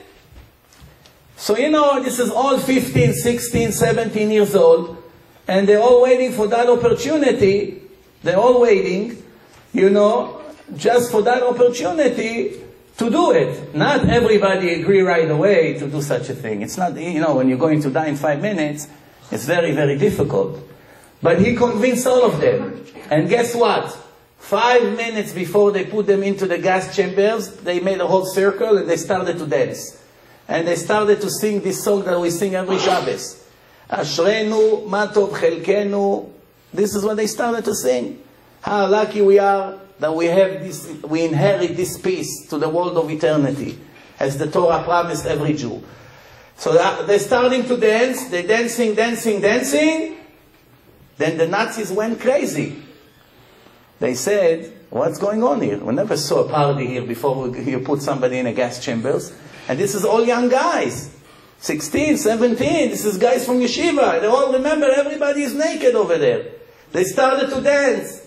So you know, this is all 15, 16, 17 years old, and they're all waiting for that opportunity. They're all waiting, you know, just for that opportunity to do it. Not everybody agree right away to do such a thing. It's not, you know, when you're going to die in 5 minutes, it's very, very difficult. But he convinced all of them. And guess what? 5 minutes before they put them into the gas chambers, they made a whole circle and they started to dance. And they started to sing this song that we sing every Shabbos. Ashrenu, Matov Chelkenu. This is what they started to sing. How lucky we are that we have this, we inherit this peace to the world of eternity, as the Torah promised every Jew. So they're starting to dance, they're dancing, dancing, dancing. Then the Nazis went crazy. They said, what's going on here? We never saw a party here before you put somebody in a gas chambers. And this is all young guys. 16, 17, this is guys from yeshiva. They all remember everybody is naked over there. They started to dance.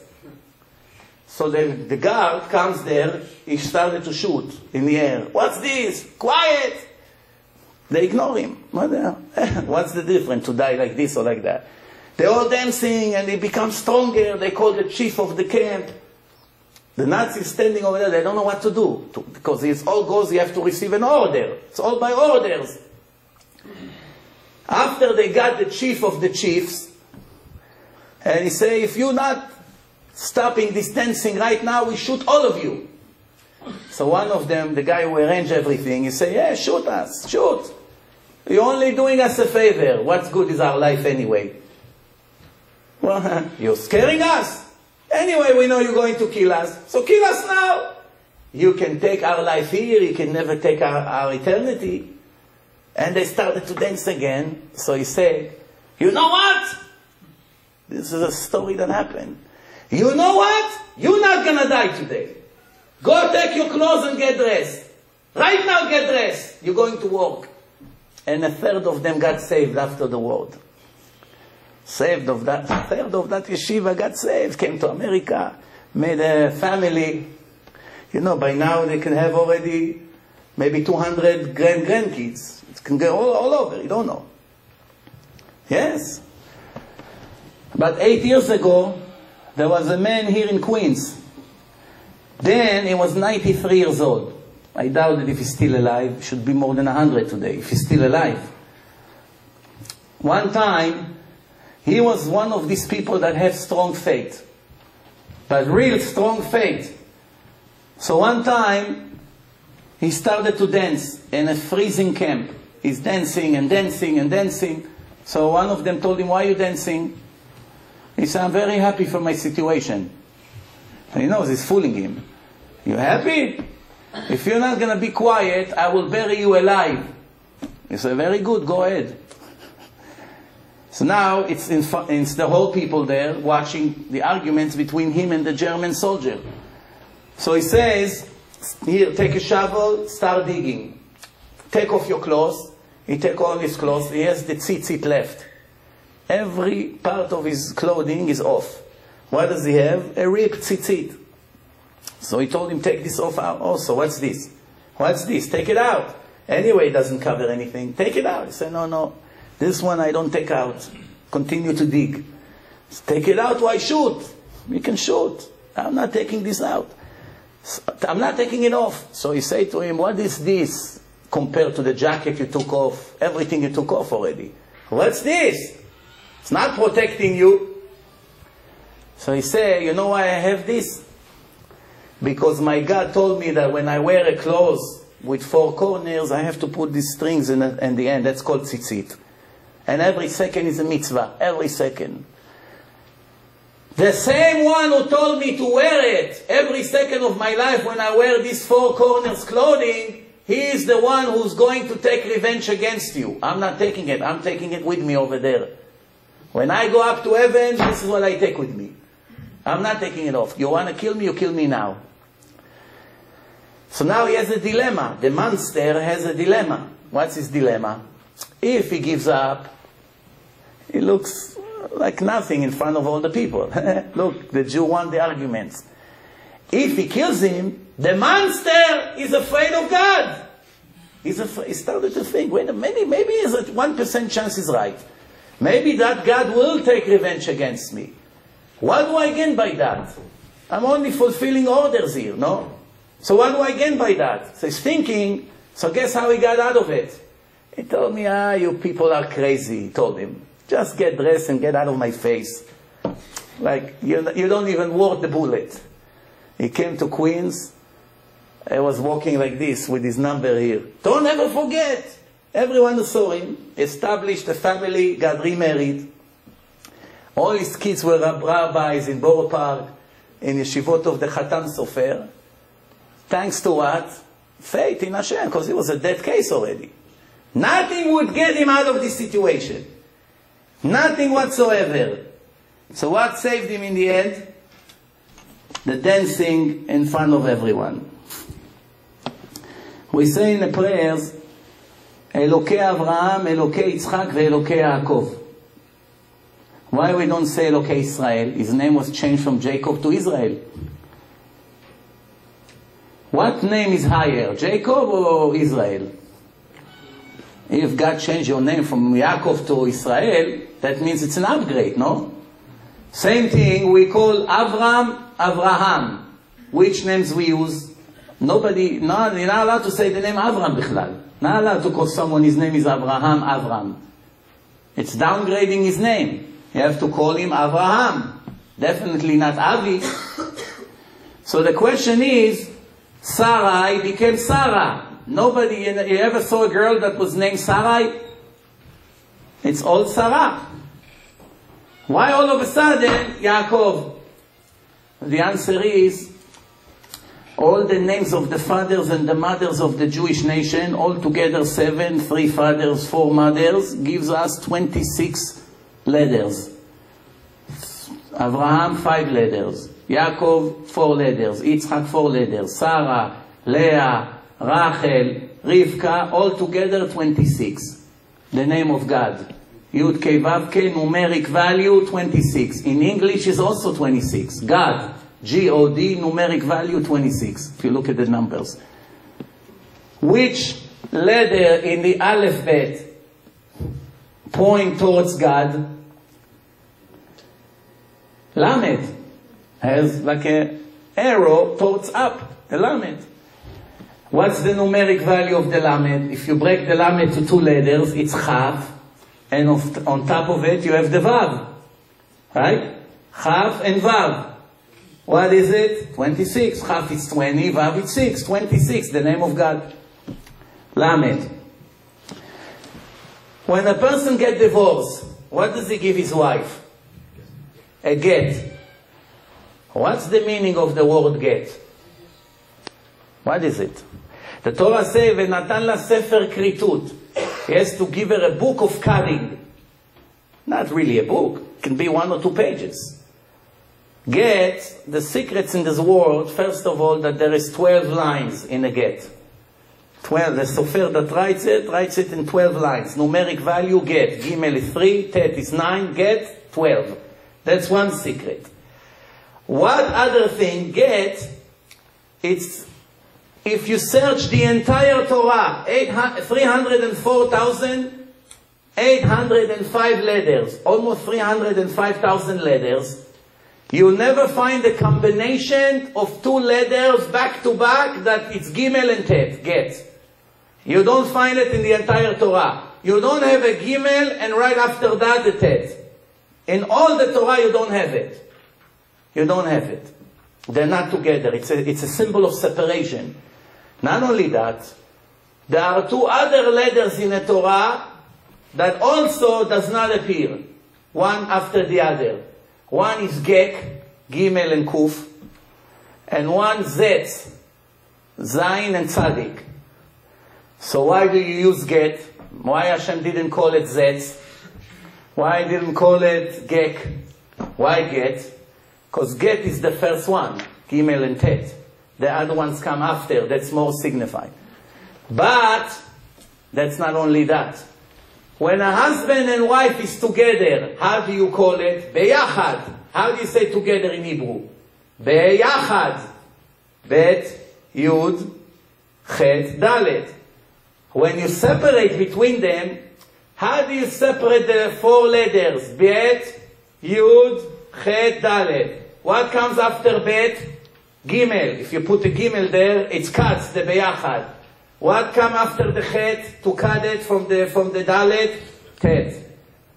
So the guard comes there, he started to shoot in the air. What's this? Quiet! They ignore him. What's the difference to die like this or like that? They're all dancing and they become stronger. They call the chief of the camp. The Nazis standing over there, they don't know what to do. Because it all goes, you have to receive an order. It's all by orders. After they got the chief of the chiefs, and he say, if you're not stopping this dancing right now, we shoot all of you. So one of them, the guy who arranged everything, he say, yeah, shoot us, shoot. You're only doing us a favor. What good is our life anyway? Well, you're scaring us. Anyway, we know you're going to kill us. So kill us now. You can take our life here. You can never take our eternity. And they started to dance again. So he said, you know what? This is a story that happened. You know what? You're not going to die today. Go take your clothes and get dressed. Right now get dressed. You're going to work. And a third of them got saved after the war. A third of that yeshiva got saved, came to America, made a family. You know, by now they can have already maybe 200 grandkids. It can go all over, you don't know. Yes. But 8 years ago, there was a man here in Queens. Then he was 93 years old. I doubt that if he's still alive, he should be more than 100 today, if he's still alive. One time, he was one of these people that have strong faith. But real strong faith. So one time, he started to dance in a freezing camp. He's dancing and dancing and dancing. So one of them told him, why are you dancing? He said, I'm very happy for my situation. And he knows he's fooling him. You happy? If you're not going to be quiet, I will bury you alive. He said, very good, go ahead. So now it's the whole people there watching the arguments between him and the German soldier. So he says, here, take a shovel, start digging. Take off your clothes. He take all his clothes. He has the tzitzit left. Every part of his clothing is off. What does he have? A ripped tzitzit. So he told him, take this off also. What's this? What's this? Take it out. Anyway, it doesn't cover anything. Take it out. He said, no, no. This one I don't take out. Continue to dig. Take it out, why shoot? We can shoot. I'm not taking this out. I'm not taking it off. So he said to him, what is this compared to the jacket you took off? Everything you took off already. What's this? It's not protecting you. So he said, you know why I have this? Because my God told me that when I wear a clothes with 4 corners, I have to put these strings in the end. That's called tzitzit. And every second is a mitzvah. Every second. The same one who told me to wear it every second of my life when I wear these 4 corners clothing, he is the one who's going to take revenge against you. I'm not taking it. I'm taking it with me over there. When I go up to heaven, this is what I take with me. I'm not taking it off. You want to kill me, you kill me now. So now he has a dilemma. The monster has a dilemma. What's his dilemma? If he gives up, he looks like nothing in front of all the people. Look, the Jew won the arguments. If he kills him, the monster is afraid of God. He started to think, wait a minute, maybe there's a 1% chance he's right. Maybe that God will take revenge against me. What do I gain by that? I'm only fulfilling orders here, no? So what do I gain by that? So he's thinking, so guess how he got out of it? He told me, you people are crazy, he told him. Just get dressed and get out of my face. Like, you don't even worth the bullet. He came to Queens. I was walking like this with his number here. Don't ever forget. Everyone who saw him established a family, got remarried. All his kids were rabbis in Borough Park, in yeshivot of the Chatan Sofer. Thanks to what? Faith in Hashem, because it was a dead case already. Nothing would get him out of this situation. Nothing whatsoever. So what saved him in the end? The dancing in front of everyone. We say in the prayers, Elokei Avraham, Elokei Yitzchak, ve'Elokei Yaakov. Why we don't say Elokei Israel? His name was changed from Jacob to Israel. What name is higher, Jacob or Israel? If God changed your name from Yaakov to Israel, that means it's an upgrade, no? Same thing, we call Avram, Avraham. Which names we use? You're not allowed to say the name Avram Bichlal. Not allowed to call someone, his name is Abraham, Avram. It's downgrading his name. You have to call him Avraham. Definitely not Avi. So the question is, Sarai became Sarah. Nobody, you ever saw a girl that was named Sarai? It's all Sarah. Why all of a sudden, Yaakov? The answer is, all the names of the fathers and the mothers of the Jewish nation, all together 7, 3 fathers, 4 mothers, gives us 26 letters. Abraham, 5 letters. Yaakov, 4 letters. Yitzchak, 4 letters. Sarah, Leah, Rachel, Rivka, all together 26. The name of God. Yud Kei Vav Kei, numeric value 26. In English is also 26. God, G-O-D, numeric value 26. If you look at the numbers. Which letter in the alphabet point towards God? Lamed has like an arrow towards up. The Lamed. What's the numeric value of the Lamed? If you break the Lamed to 2 letters, it's Chav. And on top of it, you have the Vav. Right? Chav and Vav. What is it? 26. Chav is 20, Vav is 6. 26, the name of God. Lamed. When a person gets divorced, what does he give his wife? a get. What's the meaning of the word get? What is it? The Torah says, "Venatan la sefer kritut." He has to give her a book of cutting. Not really a book. It can be 1 or 2 pages. Get, the secrets in this world, first of all, that there is 12 lines in a get. 12, the sofer that writes it in 12 lines. Numeric value, get. Gimel is 3, tet is 9, get, 12. That's one secret. What other thing? Get, it's, if you search the entire Torah, 304,805 letters, almost 305,000 letters, you'll never find a combination of 2 letters back to back that it's Gimel and Tet, get. You don't find it in the entire Torah. You don't have a Gimel and right after that a Tet. In all the Torah you don't have it. You don't have it. They're not together. It's a symbol of separation. Not only that, there are 2 other letters in the Torah that also does not appear, one after the other. One is Gek, Gimel and Kuf, and one Zetz, Zayin and Tzadik. So why do you use Get? Why Hashem didn't call it Zetz? Why didn't call it Gek? Why Get? Because Get is the first one, Gimel and Tet. The other ones come after, that's more signified. But, that's not only that. When a husband and wife is together, how do you call it? Beyachad. How do you say together in Hebrew? Beyachad. Bet, Yud, Chet, Dalet. When you separate between them, how do you separate the 4 letters? Bet, Yud, Chet, Dalet. What comes after Bet? Gimel. If you put a Gimel there, it's cuts, the Beyachad. What comes after the Chet to cut it from the Dalet? Tet.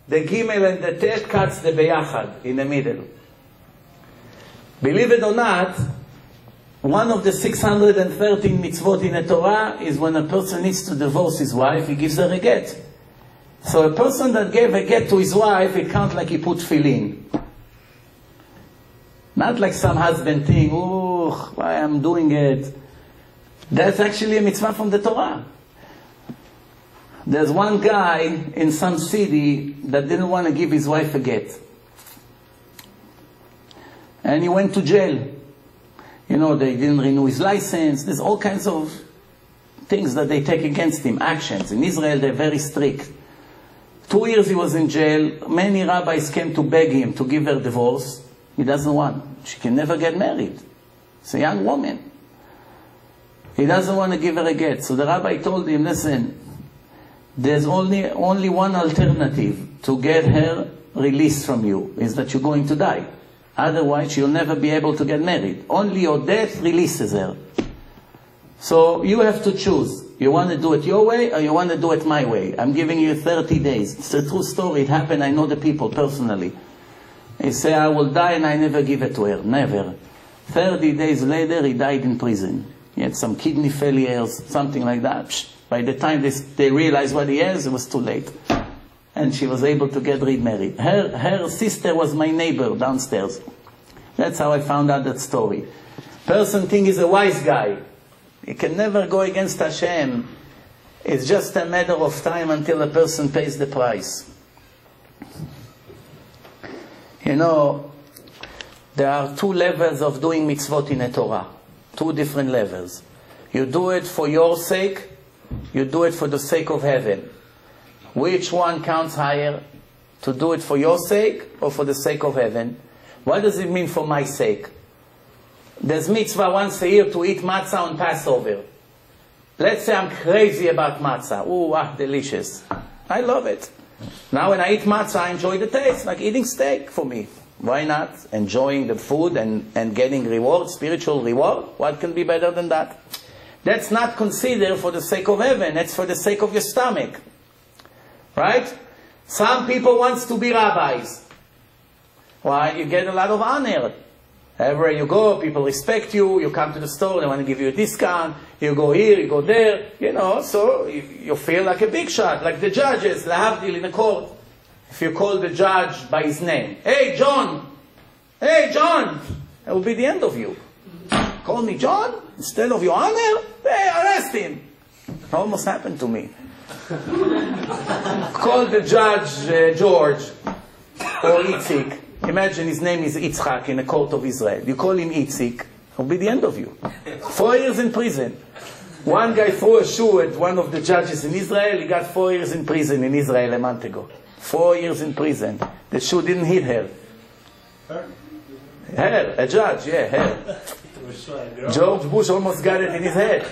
The Gimel and the Tet cuts the Beyachad in the middle. Believe it or not, one of the 613 mitzvot in the Torah is when a person needs to divorce his wife, he gives her a get. So a person that gave a get to his wife, it counts like he put tefillin. Not like some husband thing, oh, why I'm doing it. That's actually a mitzvah from the Torah. There's one guy in some city that didn't want to give his wife a get. And he went to jail. You know, they didn't renew his license. There's all kinds of things that they take against him, actions. In Israel, they're very strict. 2 years he was in jail. Many rabbis came to beg him to give her divorce. He doesn't want. She can never get married. It's a young woman. He doesn't want to give her a get. So the rabbi told him, listen, there's only one alternative to get her released from you, is that you're going to die. Otherwise, you'll never be able to get married. Only your death releases her. So you have to choose. You want to do it your way or you want to do it my way. I'm giving you 30 days. It's a true story. It happened. I know the people personally. He said, I will die and I never give it to her. Never. 30 days later, he died in prison. He had some kidney failures, something like that. By the time they realized what he has, it was too late. And she was able to get remarried. Her sister was my neighbor downstairs. That's how I found out that story. Person thinks he's a wise guy. He can never go against Hashem. It's just a matter of time until a person pays the price. You know, there are 2 levels of doing mitzvot in the Torah. 2 different levels. You do it for your sake. You do it for the sake of heaven. Which one counts higher? To do it for your sake or for the sake of heaven? What does it mean for my sake? There's mitzvah once a year to eat matzah on Passover. Let's say I'm crazy about matzah. Ooh, delicious. I love it. Now when I eat matzah, I enjoy the taste, like eating steak for me. Why not? Enjoying the food and getting reward, spiritual reward. What can be better than that? That's not considered for the sake of heaven. That's for the sake of your stomach. Right? Some people want to be rabbis. Why? You get a lot of honor. Everywhere you go, people respect you. You come to the store, they want to give you a discount. You go here, you go there. You know, so you feel like a big shot, like the judges, lahavdil in the court. If you call the judge by his name, hey, John, Hey, John! That will be the end of you. Call me John instead of your honor? Hey, arrest him. It almost happened to me. Call the judge George or Itzik. Imagine his name is Yitzchak in the court of Israel. You call him Itzik, it will be the end of you. 4 years in prison. One guy threw a shoe at one of the judges in Israel. He got 4 years in prison in Israel a month ago. 4 years in prison. The shoe didn't hit her. Her, a judge, yeah, her. George Bush almost got it in his head.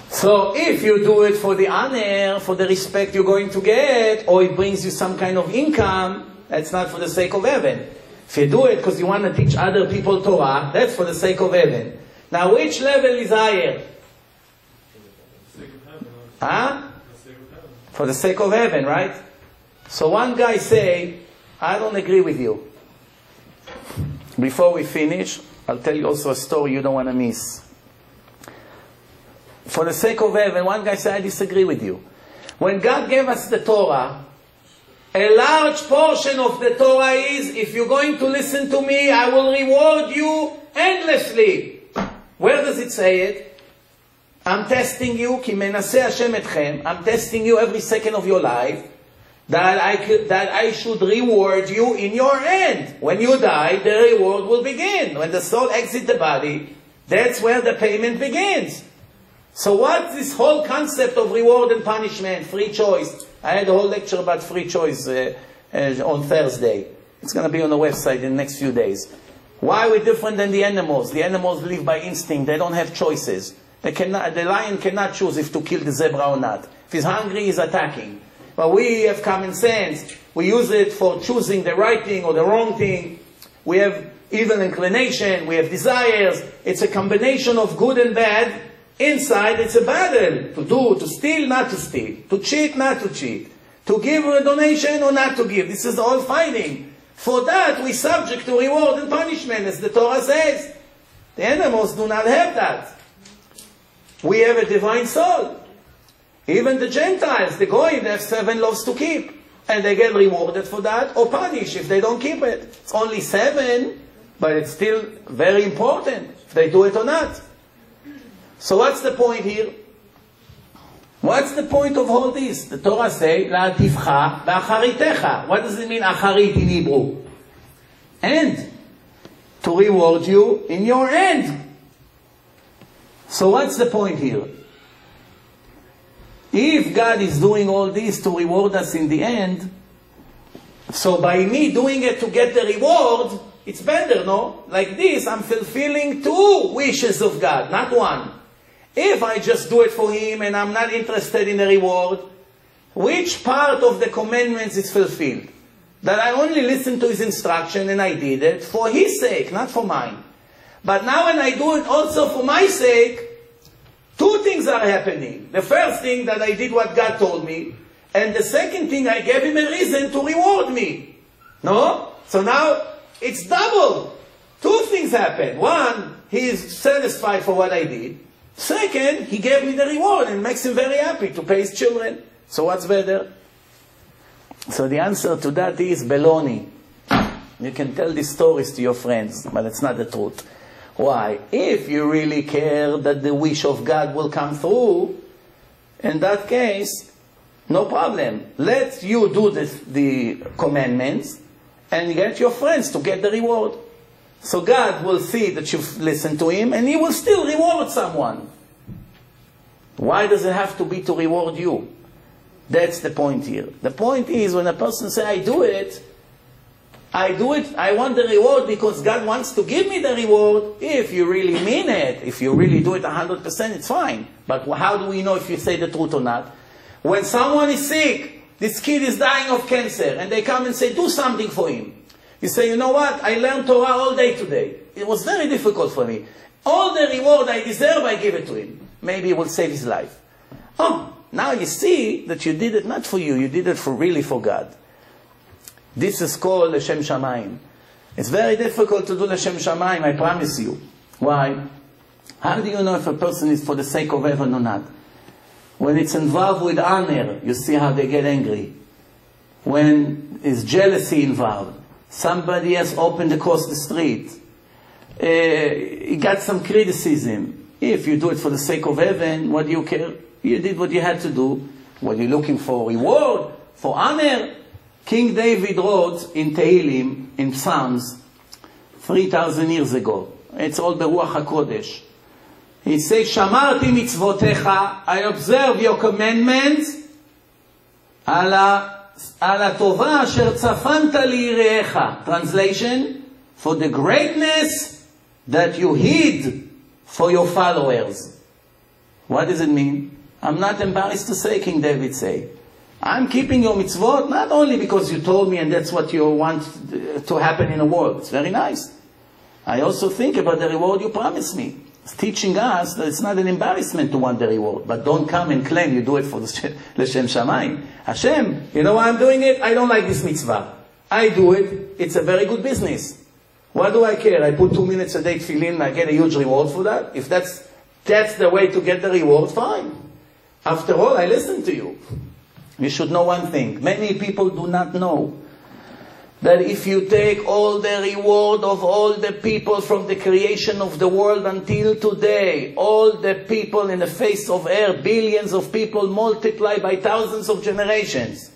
So if you do it for the honor, for the respect you're going to get, or it brings you some kind of income, that's not for the sake of heaven. If you do it because you want to teach other people Torah, that's for the sake of heaven. Now which level is higher? Huh? For the sake of heaven, right? So one guy say, I don't agree with you. Before we finish, I'll tell you also a story you don't want to miss. For the sake of heaven, one guy said, I disagree with you. When God gave us the Torah, a large portion of the Torah is, if you're going to listen to me, I will reward you endlessly. Where does it say it? I'm testing you, ki menaseh Hashem etchem. I'm testing you every second of your life, that I should reward you in your end. When you die, the reward will begin. When the soul exits the body, that's where the payment begins. So what's this whole concept of reward and punishment, free choice? I had a whole lecture about free choice on Thursday. It's going to be on the website in the next few days. Why are we different than the animals? The animals live by instinct. They don't have choices. The lion cannot choose if to kill the zebra or not. If he's hungry, he's attacking. But we have common sense. We use it for choosing the right thing or the wrong thing. We have evil inclination. We have desires. It's a combination of good and bad. Inside, it's a battle. To do, to steal, not to steal. To cheat, not to cheat. To give a donation or not to give. This is all fighting. For that, we subject to reward and punishment, as the Torah says. The animals do not have that. We have a divine soul. Even the Gentiles, the Goyim, they have 7 laws to keep. And they get rewarded for that or punished if they don't keep it. It's only 7, but it's still very important if they do it or not. So what's the point here? What's the point of all this? The Torah says, "La'ativcha v'acharitecha." What does it mean, acharit in Hebrew? End. To reward you in your end. So what's the point here? If God is doing all this to reward us in the end, so by me doing it to get the reward, it's better, no? Like this, I'm fulfilling 2 wishes of God, not 1. If I just do it for Him and I'm not interested in the reward, which part of the commandments is fulfilled? That I only listened to His instruction and I did it for His sake, not for mine. But now when I do it also for my sake, 2 things are happening. The first thing, that I did what God told me. And the second thing, I gave Him a reason to reward me. No? So now, it's double. 2 things happen. 1, He is satisfied for what I did. Second, He gave me the reward and makes Him very happy to pay His children. So what's better? So the answer to that is baloney. You can tell these stories to your friends, but it's not the truth. Why? If you really care that the wish of God will come through, in that case, no problem. Let you do the commandments and get your friends to get the reward. So God will see that you've listened to Him and He will still reward someone. Why does it have to be to reward you? That's the point here. The point is, when a person says, I do it, I want the reward because God wants to give me the reward. If you really mean it, if you really do it 100%, it's fine. But how do we know if you say the truth or not? When someone is sick, this kid is dying of cancer, and they come and say, do something for him. You say, you know what, I learned Torah all day today. It was very difficult for me. All the reward I deserve, I give it to him. Maybe it will save his life. Oh, now you see that you did it not for you, you did it really for God. This is called L'Shem Shamayim. It's very difficult to do L'Shem Shamayim, I promise you. Why? How do you know if a person is for the sake of heaven or not? When it's involved with honor, you see how they get angry. When is jealousy involved, somebody has opened across the street, he got some criticism. If you do it for the sake of heaven, what do you care? You did what you had to do. What are you looking for? Reward? For honor? King David wrote in Tehillim, in Psalms, 3,000 years ago. It's all Beruach HaKodesh. He says, Shamarti mitzvotecha, I observe your commandments, ala tova asher tzafanta li'irecha. Translation, for the greatness that you hid for your followers. What does it mean? I'm not embarrassed to say, King David say. I'm keeping your mitzvot not only because you told me and that's what you want to happen in the world. It's very nice. I also think about the reward you promised me. It's teaching us that it's not an embarrassment to want the reward. But don't come and claim you do it for the L'Shem Shamayim. Hashem, you know why I'm doing it? I don't like this mitzvah. I do it. It's a very good business. What do I care? I put 2 minutes a day tefillin and I get a huge reward for that. If that's the way to get the reward, fine. After all, I listen to you. You should know one thing. Many people do not know that if you take all the reward of all the people from the creation of the world until today, all the people in the face of earth, billions of people multiplied by thousands of generations,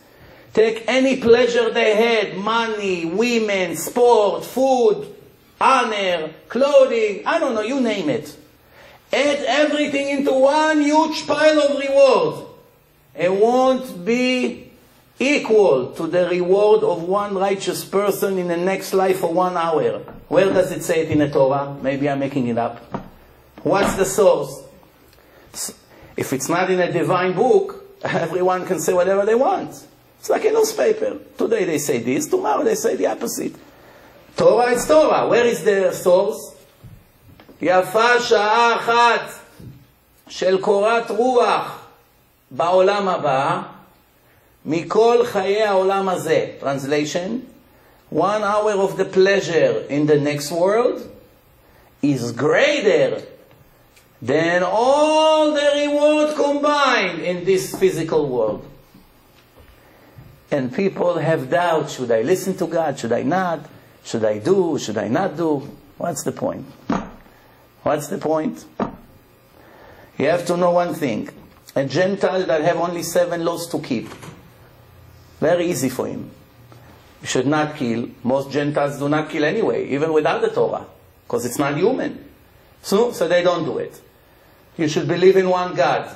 take any pleasure they had, money, women, sport, food, honor, clothing, I don't know, you name it. Add everything into one huge pile of reward. It won't be equal to the reward of one righteous person in the next life for 1 hour. Where does it say it in the Torah? Maybe I'm making it up. What's the source? If it's not in a divine book, everyone can say whatever they want. It's like a newspaper. Today they say this, tomorrow they say the opposite. Torah is Torah. Where is the source? יפה שעה אחת של קורת רוח בעולם הבא מכל חיי העולם הזה. Translation, 1 hour of the pleasure in the next world is greater than all the reward combined in this physical world. And people have doubt, should I listen to God, should I not, should I do, should I not do? What's the point? What's the point? You have to know one thing. A Gentile that have only 7 laws to keep. Very easy for him. You should not kill. Most Gentiles do not kill anyway, even without the Torah, because it's not human. So they don't do it. You should believe in one God.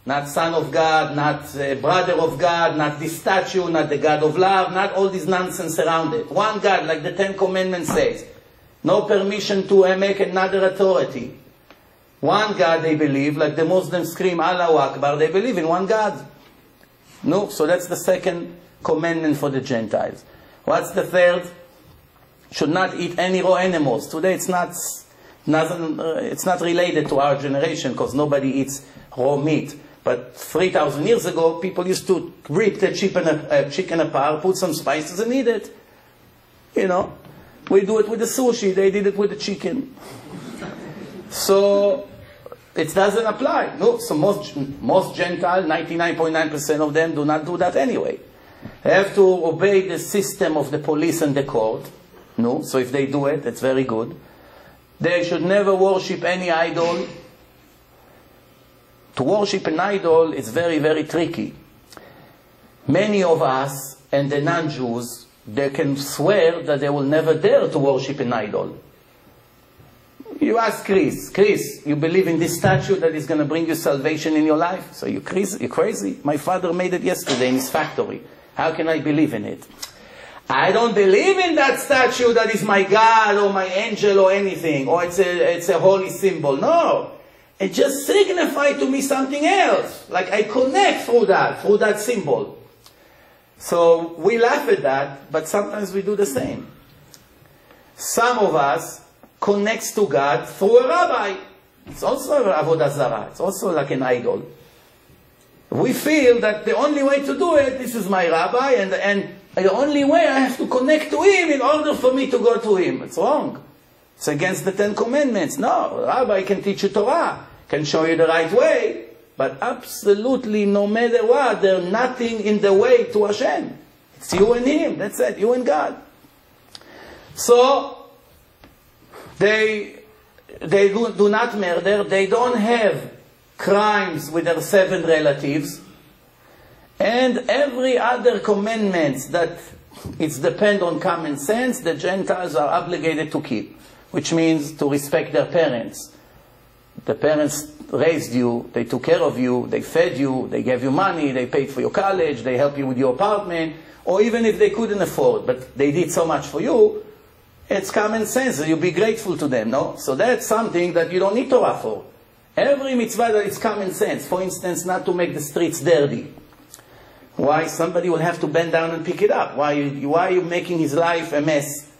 Not son of God, not brother of God, not this statue, not the God of love, not all this nonsense around it. One God, like the 10 Commandments says. No permission to make another authority. One God they believe, like the Muslims scream Allahu Akbar, they believe in one God. No, so that's the second commandment for the Gentiles. What's the third? Should not eat any raw animals. Today it's not related to our generation because nobody eats raw meat. But 3,000 years ago, people used to rip the chicken apart, put some spices and eat it. You know. We do it with the sushi, they did it with the chicken. So, it doesn't apply. No, so most Gentiles, 99.9% of them do not do that anyway. They have to obey the system of the police and the court. No, so if they do it, it's very good. They should never worship any idol. To worship an idol is very, very tricky. Many of us and the non-Jews, they can swear that they will never dare to worship an idol. You ask Chris, you believe in this statue that is going to bring you salvation in your life? So you're crazy? My father made it yesterday in his factory. How can I believe in it? I don't believe in that statue that is my God or my angel or anything, or it's a holy symbol. No. It just signifies to me something else. Like I connect through that symbol. So we laugh at that, but sometimes we do the same. Some of us connects to God through a rabbi. It's also an avodah zarah. It's also like an idol. We feel that the only way to do it, this is my rabbi, and the only way I have to connect to him in order for me to go to him. It's wrong. It's against the 10 Commandments. No, rabbi can teach you Torah, can show you the right way, but absolutely no matter what, they're nothing in the way to Hashem. It's you and Him, that's it, you and God. So, they do not murder, they don't have crimes with their 7 relatives, and every other commandments that it's depend on common sense, the Gentiles are obligated to keep, which means to respect their parents. The parents raised you, they took care of you, they fed you, they gave you money, they paid for your college, they helped you with your apartment, or even if they couldn't afford, but they did so much for you, it's common sense, you be grateful to them, no? So that's something that you don't need Torah for. Every mitzvah that is common sense, for instance, not to make the streets dirty. Why? Somebody will have to bend down and pick it up. Why are you making his life a mess?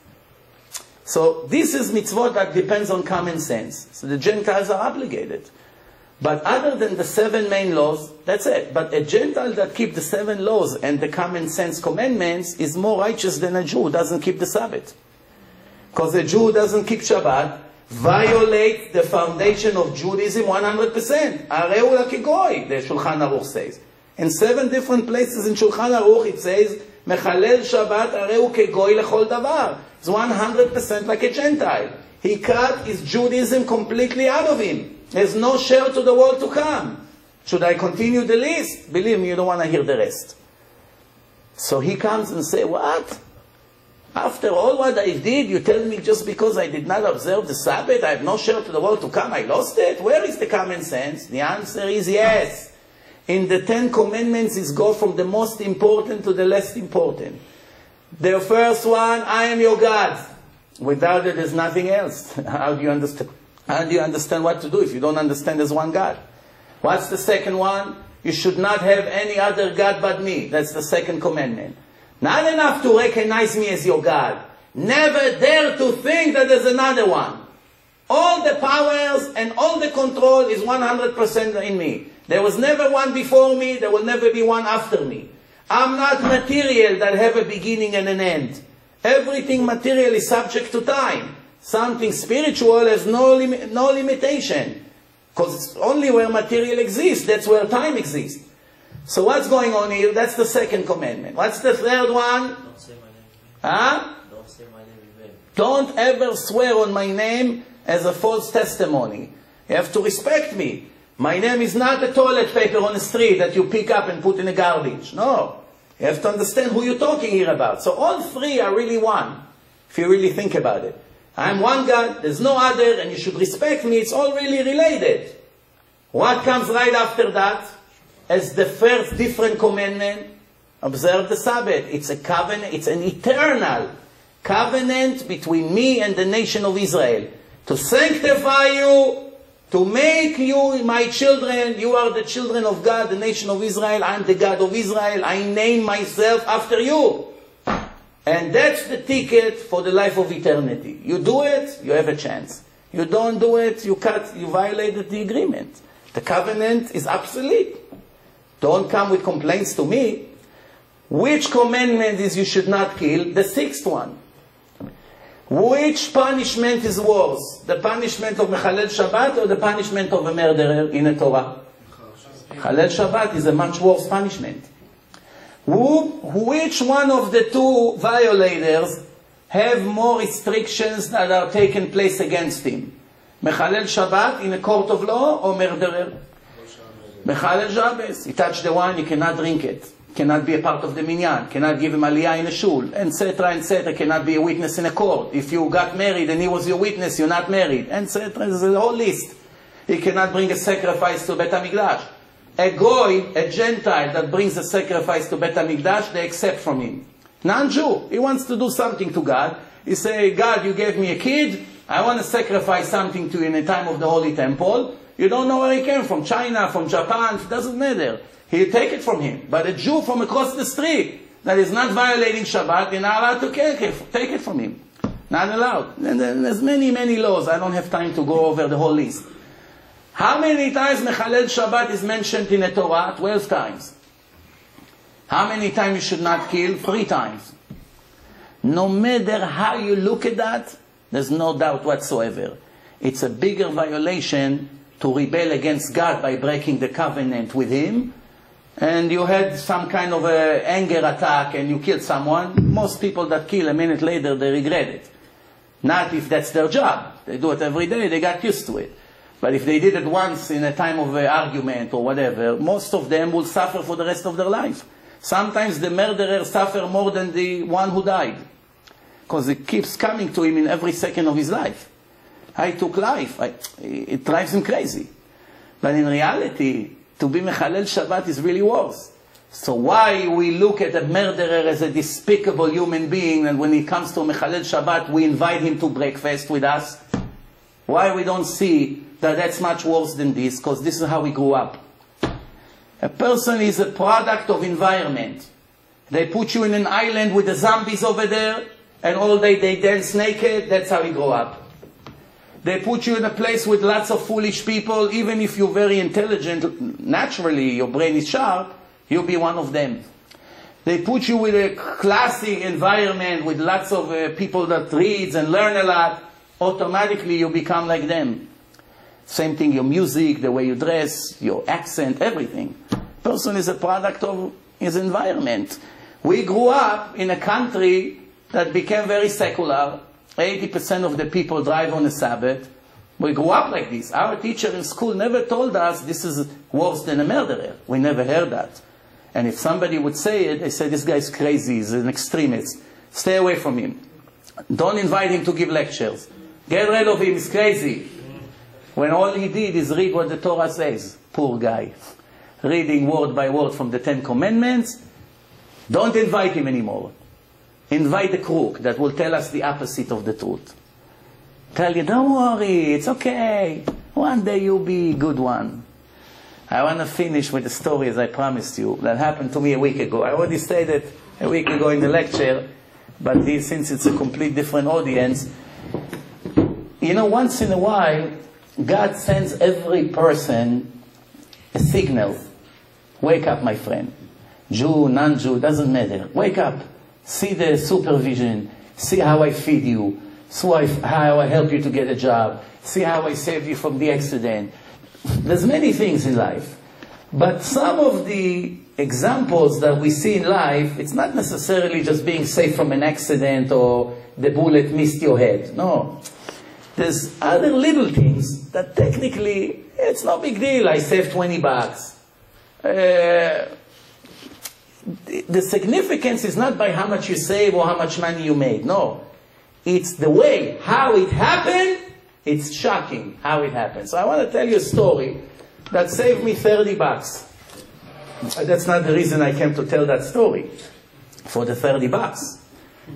So this is mitzvot that depends on common sense. So the Gentiles are obligated. But other than the 7 main laws, that's it. But a Gentile that keeps the 7 laws and the common sense commandments is more righteous than a Jew who doesn't keep the Sabbath. Because a Jew who doesn't keep Shabbat violates the foundation of Judaism 100%. Areu lakigoy, the Shulchan Aruch says. In 7 different places in Shulchan Aruch it says, Mechalel Shabbat areu kegoy lechol davar. It's 100% like a Gentile. He cut his Judaism completely out of him. There's no share to the world to come. Should I continue the list? Believe me, you don't want to hear the rest. So he comes and says, what? After all what I did, you tell me just because I did not observe the Sabbath, I have no share to the world to come, I lost it? Where is the common sense? The answer is yes. In the 10 commandments, it goes from the most important to the less important. The first one, I am your God. Without it, there's nothing else. How do you understand? How do you understand what to do if you don't understand there's one God? What's the second one? You should not have any other God but me. That's the second commandment. Not enough to recognize me as your God. Never dare to think that there's another one. All the powers and all the control is 100% in me. There was never one before me, there will never be one after me. I'm not material that have a beginning and an end. Everything material is subject to time. Something spiritual has no limitation. Because it's only where material exists, that's where time exists. So what's going on here? That's the second commandment. What's the third one? Don't say my name. Huh? Don't say my name in vain. Don't ever swear on my name as a false testimony. You have to respect me. My name is not the toilet paper on the street that you pick up and put in the garbage. No. You have to understand who you're talking here about. So all 3 are really one, if you really think about it. I'm one God, there's no other, and you should respect me. It's all really related. What comes right after that? As the first different commandment, observe the Sabbath. It's a covenant, it's an eternal covenant between me and the nation of Israel. To sanctify you, to make you my children. You are the children of God, the nation of Israel. I'm the God of Israel. I name myself after you. And that's the ticket for the life of eternity. You do it, you have a chance. You don't do it, you violated the agreement. The covenant is obsolete. Don't come with complaints to me. Which commandment is you should not kill? The 6th one. Which punishment is worse? The punishment of Mechalel Shabbat or the punishment of a murderer in the Torah? Mechalel Shabbat is a much worse punishment. Which one of the 2 violators have more restrictions that are taken place against him? Mechalel Shabbat in a court of law or murderer? Mechalel Shabbat. He touched the wine, you cannot drink it. Cannot be a part of the minyan. Cannot give him aliyah in a shul. Etc. etc. Cannot be a witness in a court. If you got married and he was your witness, you're not married. Etc. There's a whole list. He cannot bring a sacrifice to Bet HaMikdash. A goy, a Gentile that brings a sacrifice to Bet HaMikdash, they accept from him. Non-Jew, he wants to do something to God. He say, God, you gave me a kid. I want to sacrifice something to you in the time of the Holy Temple. You don't know where he came from. China, from Japan, it doesn't matter. He'll take it from him. But a Jew from across the street that is not violating Shabbat, you're not allowed to take it from him. Not allowed. And there's many, many laws. I don't have time to go over the whole list. How many times Mechalel Shabbat is mentioned in the Torah? 12 times. How many times you should not kill? 3 times. No matter how you look at that, there's no doubt whatsoever. It's a bigger violation to rebel against God by breaking the covenant with Him, and you had some kind of a anger attack and you killed someone, most people that kill a minute later, they regret it. Not if that's their job. They do it every day, they got used to it. But if they did it once in a time of argument or whatever, most of them will suffer for the rest of their life. Sometimes the murderer suffers more than the one who died, because it keeps coming to him in every second of his life. I took life. It drives him crazy. But in reality, to be Mechalel Shabbat is really worse. So why we look at a murderer as a despicable human being, and when he comes to Mechalel Shabbat, we invite him to breakfast with us? Why we don't see that that's much worse than this? Because this is how we grew up. A person is a product of environment. They put you in an island with the zombies over there, and all day they dance naked. That's how we grow up. They put you in a place with lots of foolish people. Even if you're very intelligent, naturally your brain is sharp, you'll be one of them. They put you with a classy environment with lots of people that reads and learn a lot. Automatically you become like them. Same thing, your music, the way you dress, your accent, everything. Person is a product of his environment. We grew up in a country that became very secular. 80% of the people drive on a Sabbath. We grew up like this. Our teacher in school never told us this is worse than a murderer. We never heard that. And if somebody would say it, they say, this guy's crazy, he's an extremist. Stay away from him. Don't invite him to give lectures. Get rid of him, he's crazy. When all he did is read what the Torah says. Poor guy. Reading word by word from the Ten Commandments. Don't invite him anymore. Invite the crook that will tell us the opposite of the truth. Tell you, don't worry, it's okay. One day you'll be a good one. I want to finish with a story, as I promised you, that happened to me a week ago. I already said it a week ago in the lecture, but since it's a complete different audience, you know, once in a while, God sends every person a signal. Wake up, my friend. Jew, non-Jew, doesn't matter. Wake up. See the supervision. See how I feed you. See how I help you to get a job. See how I saved you from the accident. There's many things in life. But some of the examples that we see in life, it's not necessarily just being saved from an accident or the bullet missed your head. No. There's other little things that technically, it's no big deal. I saved $20. The significance is not by how much you save or how much money you made. No. It's the way, how it happened. It's shocking how it happened. So I want to tell you a story that saved me $30. That's not the reason I came to tell that story. For the $30.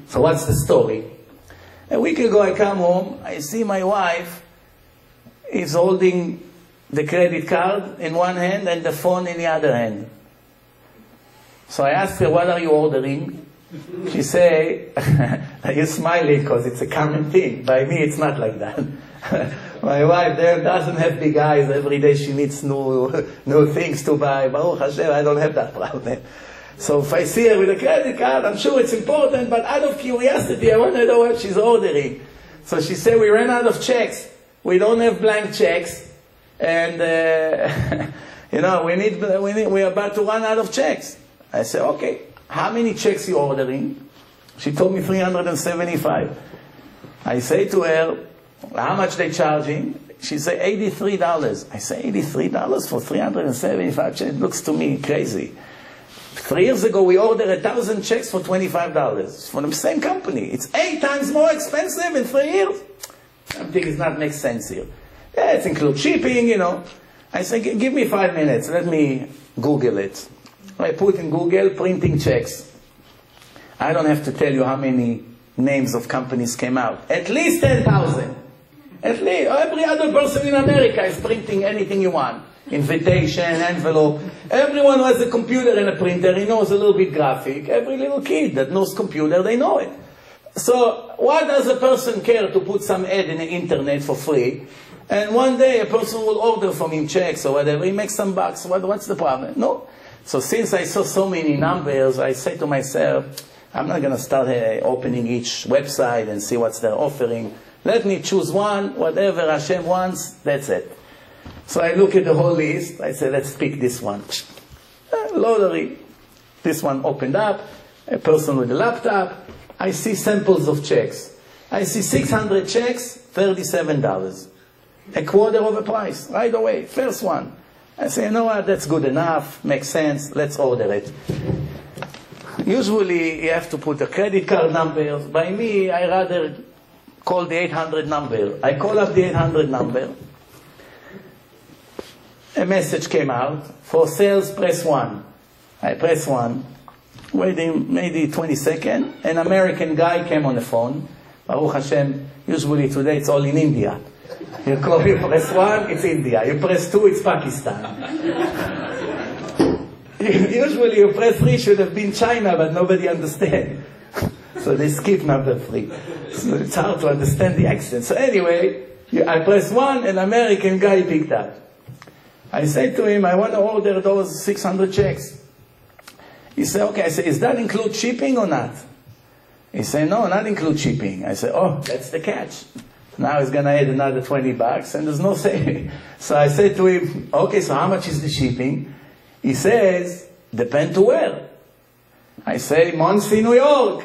So what's the story? A week ago I come home, I see my wife is holding the credit card in one hand and the phone in the other hand. So I asked her, what are you ordering? She say, you're smiling because it's a common thing. By me it's not like that. My wife there doesn't have big eyes. Every day she needs new things to buy. Baruch Hashem, I don't have that problem. So if I see her with a credit card, I'm sure it's important, but out of curiosity, I want to know what she's ordering. So she said, we ran out of checks. We don't have blank checks. And, you know, we're about to run out of checks. I said, okay, how many checks you ordering? She told me 375. I say to her, how much they charging? She said, $83. I say, $83 for 375 checks? It looks to me crazy. 3 years ago, we ordered 1,000 checks for $25 from the same company. It's 8 times more expensive in 3 years. Something does not make sense here. Yeah, it includes shipping, you know. I say, give me 5 minutes. Let me Google it. I put in Google, printing checks. I don't have to tell you how many names of companies came out. At least 10,000. At least. Every other person in America is printing anything you want. Invitation, envelope. Everyone who has a computer and a printer, he knows a little bit graphic. Every little kid that knows computer, they know it. So why does a person care to put some ad in the internet for free? And one day a person will order from him checks or whatever. He makes some bucks. What's the problem? No. So since I saw so many numbers, I say to myself, I'm not going to start opening each website and see what they're offering. Let me choose one, whatever Hashem wants, that's it. So I look at the whole list. I say, let's pick this one. Lottery. This one opened up. A person with a laptop. I see samples of checks. I see 600 checks, $37. A quarter of a price, right away. First one. I say, you know what, that's good enough. Makes sense. Let's order it. Usually, you have to put a credit card number. By me, I rather call the 800 number. I call up the 800 number. A message came out. For sales, press 1. I press 1. Waiting maybe 20 seconds. An American guy came on the phone. Baruch Hashem, usually today it's all in India. You press 1, it's India. You press 2, it's Pakistan. Usually you press 3, should have been China, but nobody understands. So they skip number 3. So it's hard to understand the accent. So anyway, I press 1, an American guy picked up. I said to him, I want to order those 600 checks. He said, okay. I said, is that include shipping or not? He said, no, not include shipping. I said, oh, that's the catch. Now he's going to add another $20 and there's no saving. So I said to him, okay, so how much is the shipping? He says, depend to where. I say, Monsey, New York.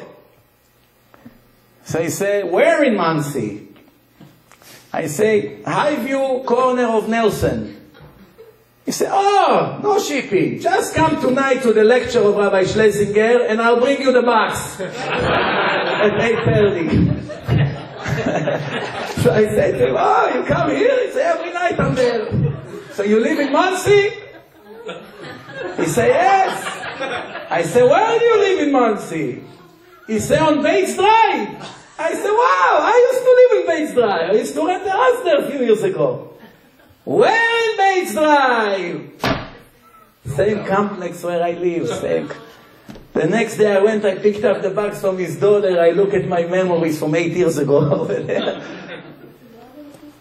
So he said, where in Monsey? I say, Highview, corner of Nelson. He said, oh, no shipping. Just come tonight to the lecture of Rabbi Schlesinger and I'll bring you the box at 8:30. So I said to him, oh, you come here? He said, every night I'm there. So you live in Monsey? He said, yes. I said, where do you live in Monsey? He said, on Bates Drive. I said, wow, I used to live in Bates Drive. I used to rent a house there a few years ago. Where in Bates Drive? Same complex where I live. Same. The next day I went, I picked up the box from his daughter. I look at my memories from 8 years ago over there.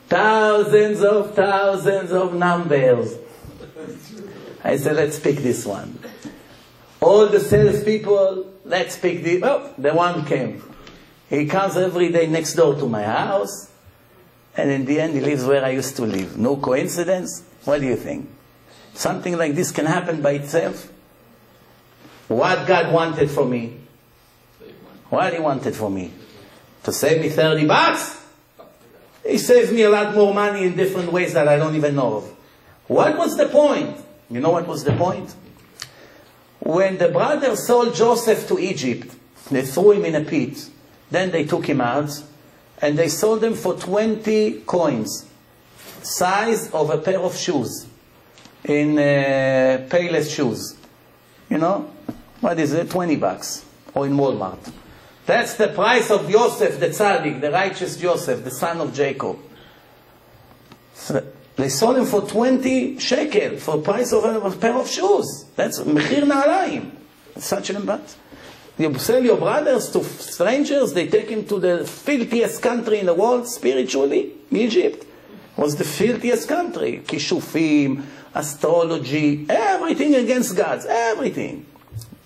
Thousands of numbers. I said, let's pick this one. All the salespeople, let's pick the... Oh, the one came. He comes every day next door to my house. And in the end, he lives where I used to live. No coincidence? What do you think? Something like this can happen by itself? What God wanted for me? What He wanted for me? To save me $30? He saves me a lot more money in different ways that I don't even know of. What was the point? You know what was the point? When the brothers sold Joseph to Egypt, they threw him in a pit. Then they took him out. And they sold them for 20 coins, size of a pair of shoes, in Payless shoes. You know, what is it? $20, or in Walmart. That's the price of Yosef, the tzaddik, the righteous Joseph, the son of Jacob. So they sold him for 20 shekel, for the price of a pair of shoes. That's mechir na'alayim. Such an impact. You sell your brothers to strangers, they take him to the filthiest country in the world, spiritually. Egypt was the filthiest country. Kishufim, astrology, everything against gods, everything.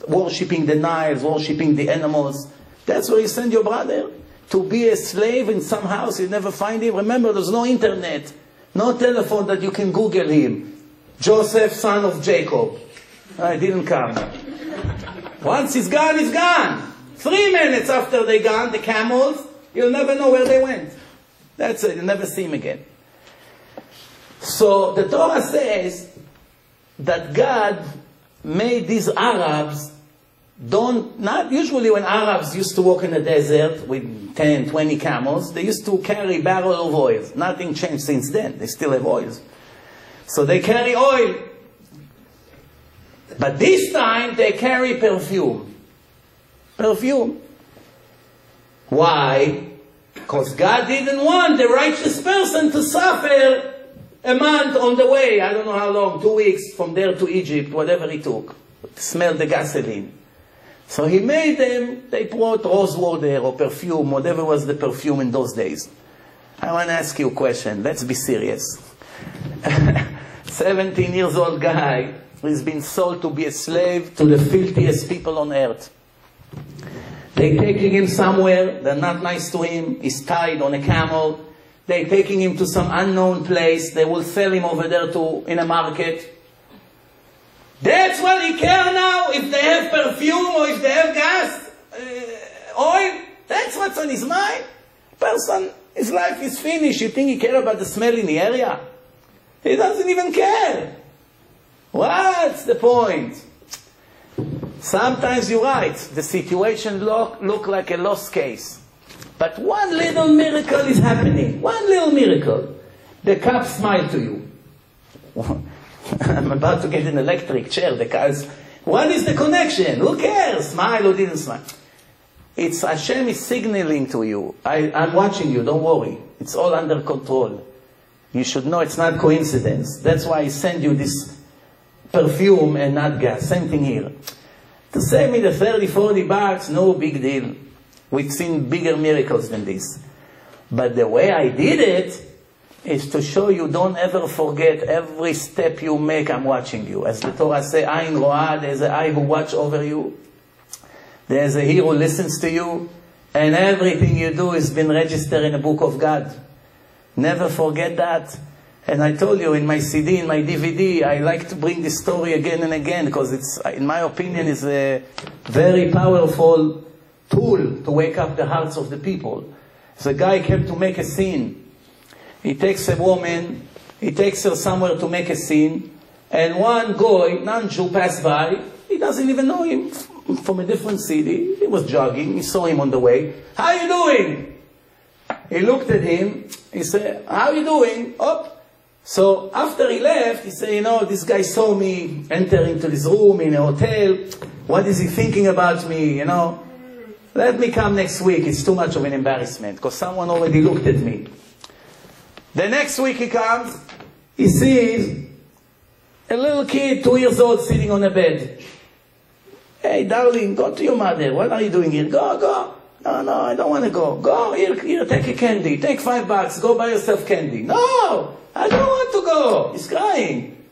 Worshipping the Niles, worshipping the animals. That's where you send your brother. To be a slave in some house, you never find him. Remember, there's no internet, no telephone that you can Google him. Joseph, son of Jacob. I didn't come. Once he's gone, he's gone. 3 minutes after they're gone, the camels, you'll never know where they went. That's it, you'll never see him again. So the Torah says that God made these Arabs, not usually when Arabs used to walk in the desert with 10, 20 camels, they used to carry barrel of oil. Nothing changed since then, they still have oil. So they carry oil. But this time they carry perfume. Perfume. Why? Because God didn't want the righteous person to suffer a month on the way. I don't know how long, 2 weeks from there to Egypt, whatever it took. Smell the gasoline. So He made them, they brought rose water or perfume, whatever was the perfume in those days. I want to ask you a question. Let's be serious. 17 years old guy. He's been sold to be a slave to the filthiest people on earth. They're taking him somewhere. They're not nice to him. He's tied on a camel. They're taking him to some unknown place. They will sell him over there in a market. That's what he cares now, if they have perfume or if they have gas, oil. That's what's on his mind. Person, his life is finished. You think he cares about the smell in the area? He doesn't even care. What's the point? Sometimes you're right. The situation look like a lost case. But one little miracle is happening. One little miracle. The cop smiled to you. I'm about to get an electric chair. The cars. What is the connection? Who cares? Smile or didn't smile? It's Hashem is signaling to you. I'm watching you. Don't worry. It's all under control. You should know it's not coincidence. That's why I send you this perfume and not gas. Same thing here. To save me the 30, 40 bucks, no big deal. We've seen bigger miracles than this. But the way I did it is to show you, don't ever forget every step you make, I'm watching you. As the Torah says, Ayin Ro'ah, there's an eye who watch over you. There's a ear who listens to you. And everything you do has been registered in the book of God. Never forget that. And I told you, in my CD, in my DVD, I like to bring this story again and again, because it's, in my opinion, is a very powerful tool to wake up the hearts of the people. So a guy came to make a scene. He takes a woman, he takes her somewhere to make a scene, and one guy, non-Jew, passed by. He doesn't even know him from a different city. He was jogging, he saw him on the way. How you doing? He looked at him, he said, how you doing? Up. So after he left, he said, you know, this guy saw me enter into this room in a hotel. What is he thinking about me, you know? Let me come next week. It's too much of an embarrassment, because someone already looked at me. The next week he comes, he sees a little kid, 2 years old, sitting on a bed. Hey, darling, go to your mother. What are you doing here? Go, go. No, I don't want to go. Go, here, take a candy. Take $5. Go buy yourself candy. No, I don't want to go. He's crying.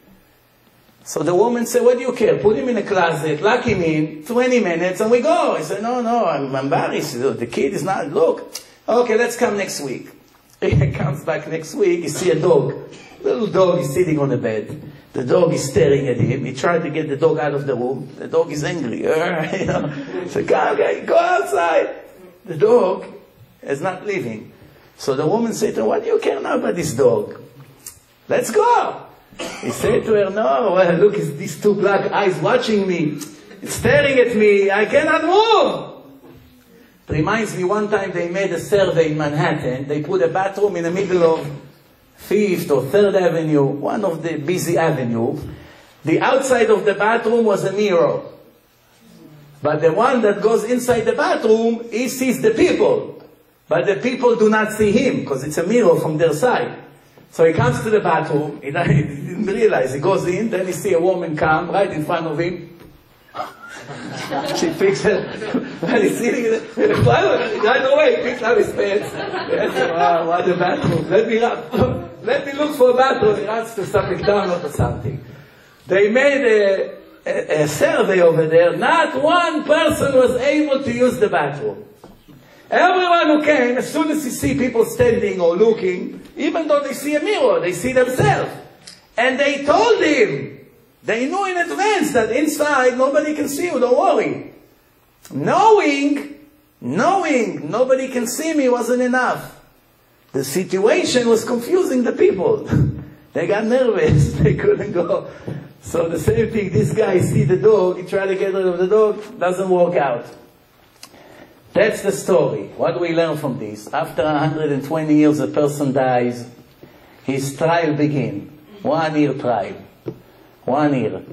So the woman said, what do you care? Put him in a closet, lock him in, 20 minutes, and we go. He said, no, I'm embarrassed. The kid is not, look. Okay, let's come next week. He comes back next week, you see a dog. Little dog is sitting on the bed. The dog is staring at him. He tried to get the dog out of the room. The dog is angry. You know? So go outside. The dog is not leaving. So the woman said to him, what do you care now about this dog? Let's go. He said to her, no, well, look, it's these two black eyes watching me. It's staring at me. I cannot move. It reminds me, one time they made a survey in Manhattan. They put a bathroom in the middle of 5th or 3rd Avenue, one of the busy avenues. The outside of the bathroom was a mirror. But the one that goes inside the bathroom, he sees the people. But the people do not see him, because it's a mirror from their side. So he comes to the bathroom, he didn't realize, he goes in, then he sees a woman come right in front of him. She picks her, and he's sitting right away, he picks up his pants. Wow, what a bathroom. Let me look for a bathroom. He runs to some McDonald's or something. They made a survey over there. Not one person was able to use the bathroom. Everyone who came, as soon as you see people standing or looking, even though they see a mirror, they see themselves. And they told him, they knew in advance that inside nobody can see you, don't worry. Knowing nobody can see me wasn't enough. The situation was confusing the people. They got nervous, they couldn't go. So the same thing, this guy see the dog, he tried to get rid of the dog, doesn't work out. That's the story. What do we learn from this? After 120 years a person dies, his trial begins. 1 year trial. 1 year.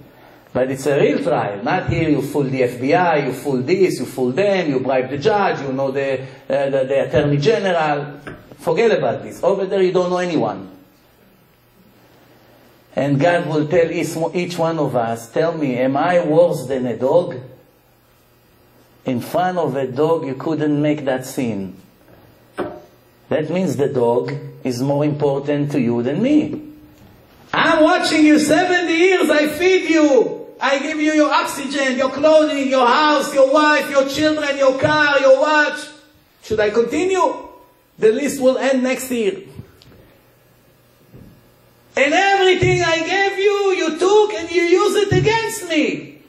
But it's a real trial. Not here you fool the FBI, you fool this, you fool them, you bribe the judge, you know the attorney general. Forget about this. Over there you don't know anyone. And God will tell each one of us, tell me, am I worse than a dog? In front of a dog you couldn't make that scene. That means the dog is more important to you than me. I'm watching you 70 years, I feed you. I give you your oxygen, your clothing, your house, your wife, your children, your car, your watch. Should I continue? The list will end next year. And everything I gave you, you took and you use it against me.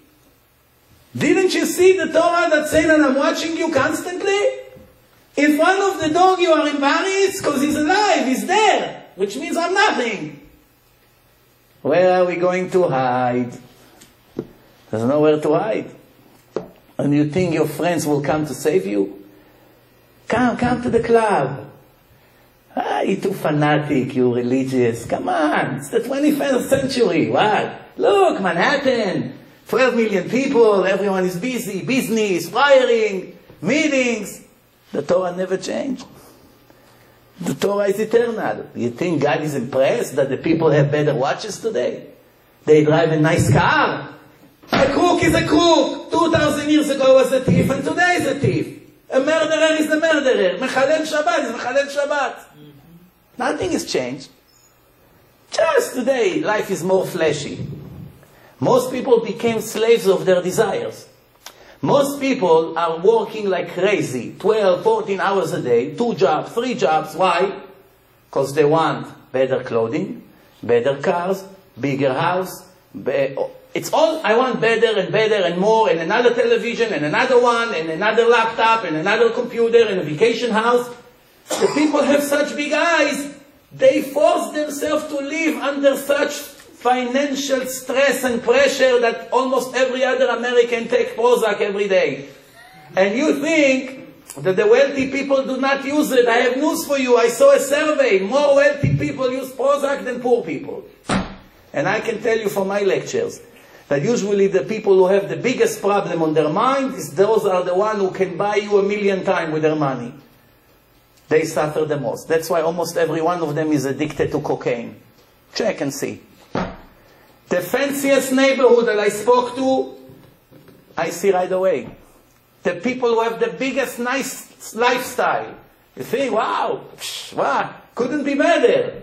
Didn't you see the Torah that says that I'm watching you constantly? In front of the dog you are embarrassed because he's alive, he's there, which means I'm nothing. Where are we going to hide? There's nowhere to hide. And you think your friends will come to save you? Come to the club. You're too fanatic, you're religious. Come on, it's the 21st century. What? Look, Manhattan, 12 million people, everyone is busy, business, wiring, meetings. The Torah never changed. The Torah is eternal. You think God is impressed that the people have better watches today? They drive a nice car. A crook is a crook. 2,000 years ago was a thief, and today is a thief. A murderer is a murderer. Mechalel Shabbat is Mechalel Shabbat. Nothing has changed. Just today, life is more flashy. Most people became slaves of their desires. Most people are working like crazy, 12, 14 hours a day, 2 jobs, 3 jobs. Why? Because they want better clothing, better cars, bigger house. It's all, I want better and better and more, and another television, and another one, and another laptop, and another computer, and a vacation house. The people have such big eyes, they force themselves to live under such financial stress and pressure that almost every other American takes Prozac every day. And you think that the wealthy people do not use it. I have news for you. I saw a survey. More wealthy people use Prozac than poor people. And I can tell you from my lectures that usually the people who have the biggest problem on their mind is those are the ones who can buy you 1,000,000 times with their money. They suffer the most. That's why almost every one of them is addicted to cocaine. Check and see. The fanciest neighborhood that I spoke to, I see right away. The people who have the biggest nice lifestyle. You think, wow, couldn't be better.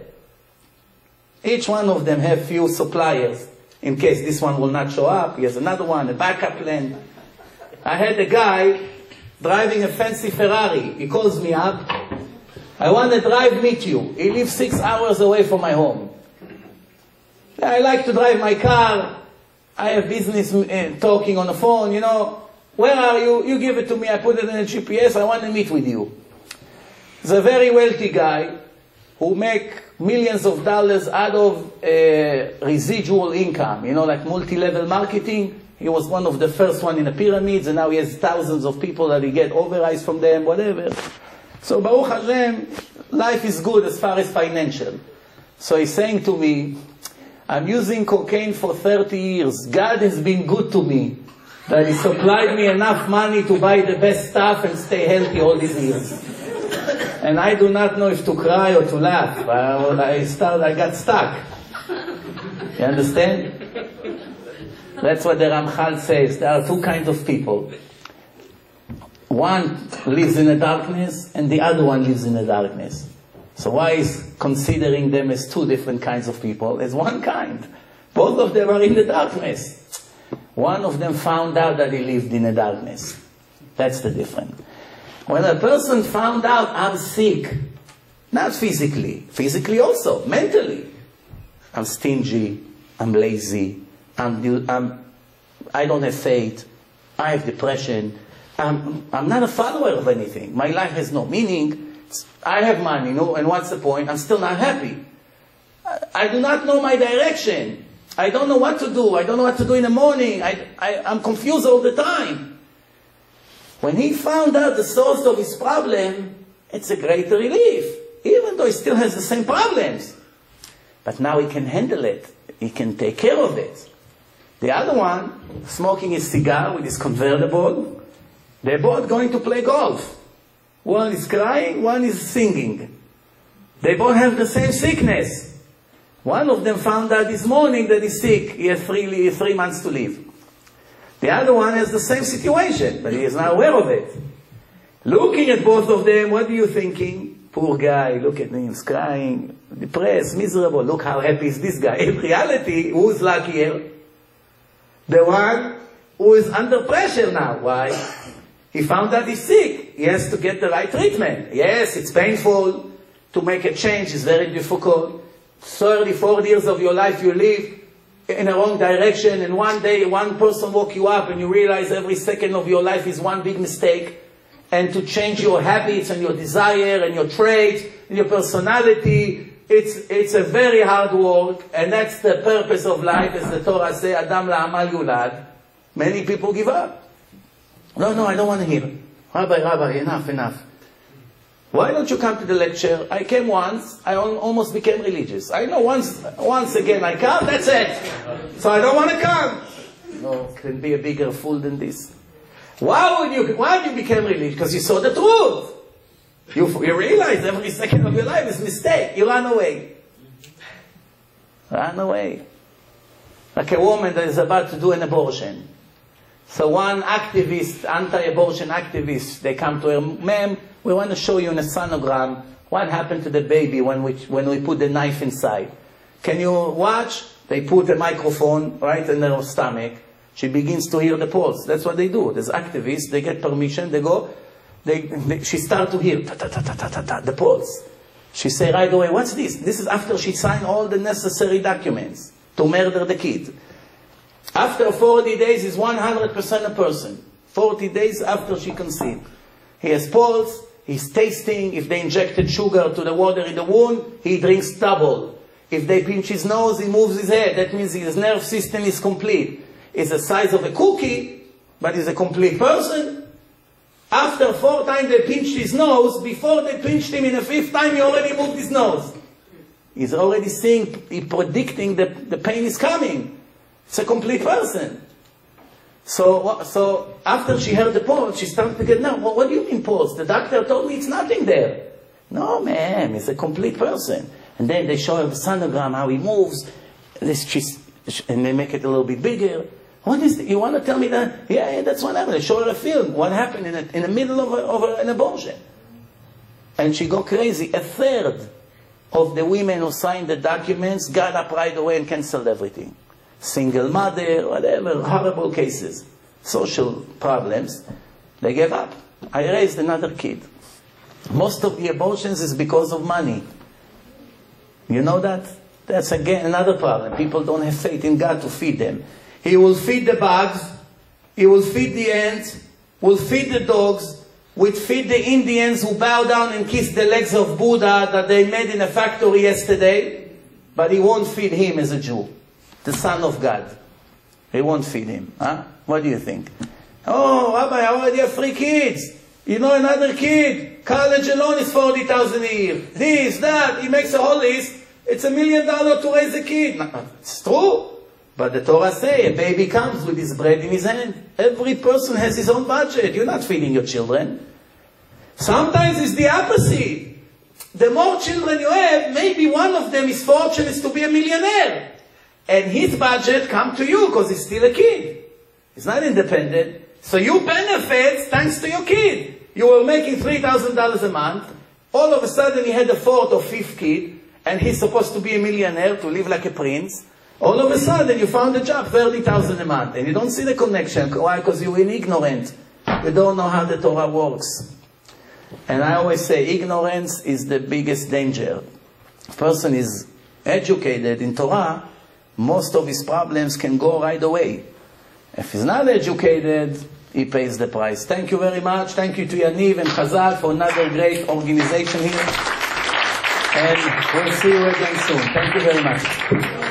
Each one of them have few suppliers. In case this one will not show up, he has another one, a backup plan. I had a guy driving a fancy Ferrari. He calls me up. I want to drive meet you. He lives 6 hours away from my home. I like to drive my car. I have business talking on the phone, you know. Where are you? You give it to me. I put it in a GPS. I want to meet with you. He's a very wealthy guy who make millions of dollars out of residual income, you know, like multi-level marketing. He was one of the first one in the pyramids, and now he has thousands of people that he get overrides from them, whatever. So Baruch Hashem, life is good as far as financial. So he's saying to me, I'm using cocaine for 30 years. God has been good to me, that He supplied me enough money to buy the best stuff and stay healthy all these years. And I do not know if to cry or to laugh. I got stuck. You understand? That's what the Ramchal says. There are two kinds of people. One lives in the darkness, and the other one lives in the darkness. So why is considering them as two different kinds of people? As one kind. Both of them are in the darkness. One of them found out that he lived in the darkness. That's the difference. When a person found out, I'm sick, not physically, physically also, mentally. I'm stingy, I'm lazy, I don't have faith, I have depression, I'm not a follower of anything. My life has no meaning. I have money, and what's the point? I'm still not happy. I do not know my direction. I don't know what to do. I don't know what to do in the morning. I'm confused all the time. When he found out the source of his problem, it's a great relief, even though he still has the same problems. But now he can handle it. He can take care of it. The other one, smoking his cigar with his convertible, they're both going to play golf. One is crying, one is singing. They both have the same sickness. One of them found out this morning that he's sick. He has 3 months to live. The other one has the same situation, but he is not aware of it. Looking at both of them, what are you thinking? Poor guy, look at him, he's crying, depressed, miserable. Look how happy is this guy. In reality, who's luckier? The one who is under pressure now. Why? He found that he's sick. He has to get the right treatment. Yes, it's painful. To make a change is very difficult. 30, 40 years of your life you live in the wrong direction, and one day one person woke you up and you realize every second of your life is one big mistake, and to change your habits and your desire and your traits and your personality, it's a very hard work, and that's the purpose of life, as the Torah says, Adam la'amal yulad. Many people give up. No, I don't want to hear. Rabbi, enough. Why don't you come to the lecture? I came once, I almost became religious. I know once again I come, that's it. So I don't want to come. No, can be a bigger fool than this. Why did you become religious? Because you saw the truth. You realize every second of your life is a mistake. You ran away. Like a woman that is about to do an abortion. So one activist, anti-abortion activist, they come to her, ma'am, we want to show you in a sonogram what happened to the baby when we put the knife inside. Can you watch? They put a microphone right in her stomach. She begins to hear the pulse. That's what they do. There's activists, they get permission, they go, she starts to hear the pulse. She say right away, what's this? This is after she signed all the necessary documents to murder the kid. After 40 days, he's 100% a person. 40 days after she conceived. He has pulse, he's tasting. If they injected sugar to the water in the wound, he drinks double. If they pinch his nose, he moves his head. That means his nerve system is complete. It's the size of a cookie, but he's a complete person. After 4 times they pinched his nose, before they pinched him in the 5th time, he already moved his nose. He's already seeing, he's predicting the pain is coming. It's a complete person. So after she heard the pulse, she started to get nervous. What do you mean pulse? The doctor told me it's nothing there. No, ma'am, he's a complete person. And then they show her the sonogram, how he moves, and they make it a little bit bigger. What is it? You want to tell me that? Yeah, that's what happened. They show her a film. What happened in the middle of an abortion? And she go crazy. 1/3 of the women who signed the documents got up right away and canceled everything. Single mother, whatever, horrible cases. Social problems. They gave up. I raised another kid. Most of the abortions is because of money. You know that? That's again another problem. People don't have faith in God to feed them. He will feed the bugs, he will feed the ants, will feed the dogs, will feed the Indians who bow down and kiss the legs of Buddha that they made in a factory yesterday, but he won't feed him as a Jew, the Son of God. He won't feed him. Huh? What do you think? Oh, Rabbi, I already have 3 kids. You know another kid, college alone is 40,000 a year. This, that, he makes a whole list. It's $1 million to raise a kid. It's true. But the Torah says, a baby comes with his bread in his hand. Every person has his own budget. You're not feeding your children. Sometimes it's the opposite. The more children you have, maybe one of them is fortunate to be a millionaire. And his budget comes to you because he's still a kid. He's not independent. So you benefit thanks to your kid. You were making $3,000 a month. All of a sudden you had a 4th or 5th kid. And he's supposed to be a millionaire, to live like a prince. All of a sudden, you found a job, 30,000 a month. And you don't see the connection. Why? Because you're ignorant. You don't know how the Torah works. And I always say, ignorance is the biggest danger. If a person is educated in Torah, most of his problems can go right away. If he's not educated, he pays the price. Thank you very much. Thank you to Yaniv and Chazal for another great organization here. And we'll see you again soon. Thank you very much.